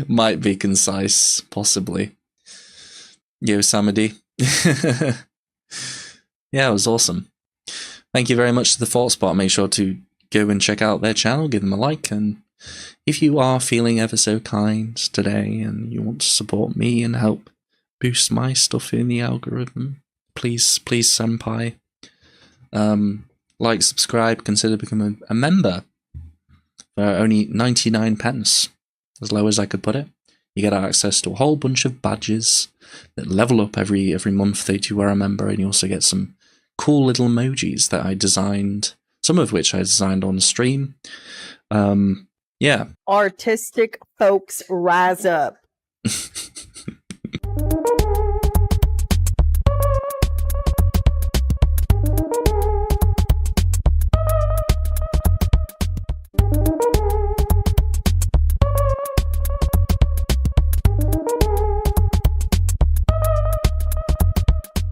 Might be concise, possibly. Yosemite. Yeah, it was awesome. Thank you very much to the Thought Spot. Make sure to go and check out their channel, give them a like, and if you are feeling ever so kind today and you want to support me and help boost my stuff in the algorithm, please senpai, like, subscribe, consider becoming a member for only 99 pence, as low as I could put it. You get access to a whole bunch of badges that level up every month that you are a member, and you also get some cool little emojis that I designed, some of which I designed on stream. Yeah. Artistic folks, rise up.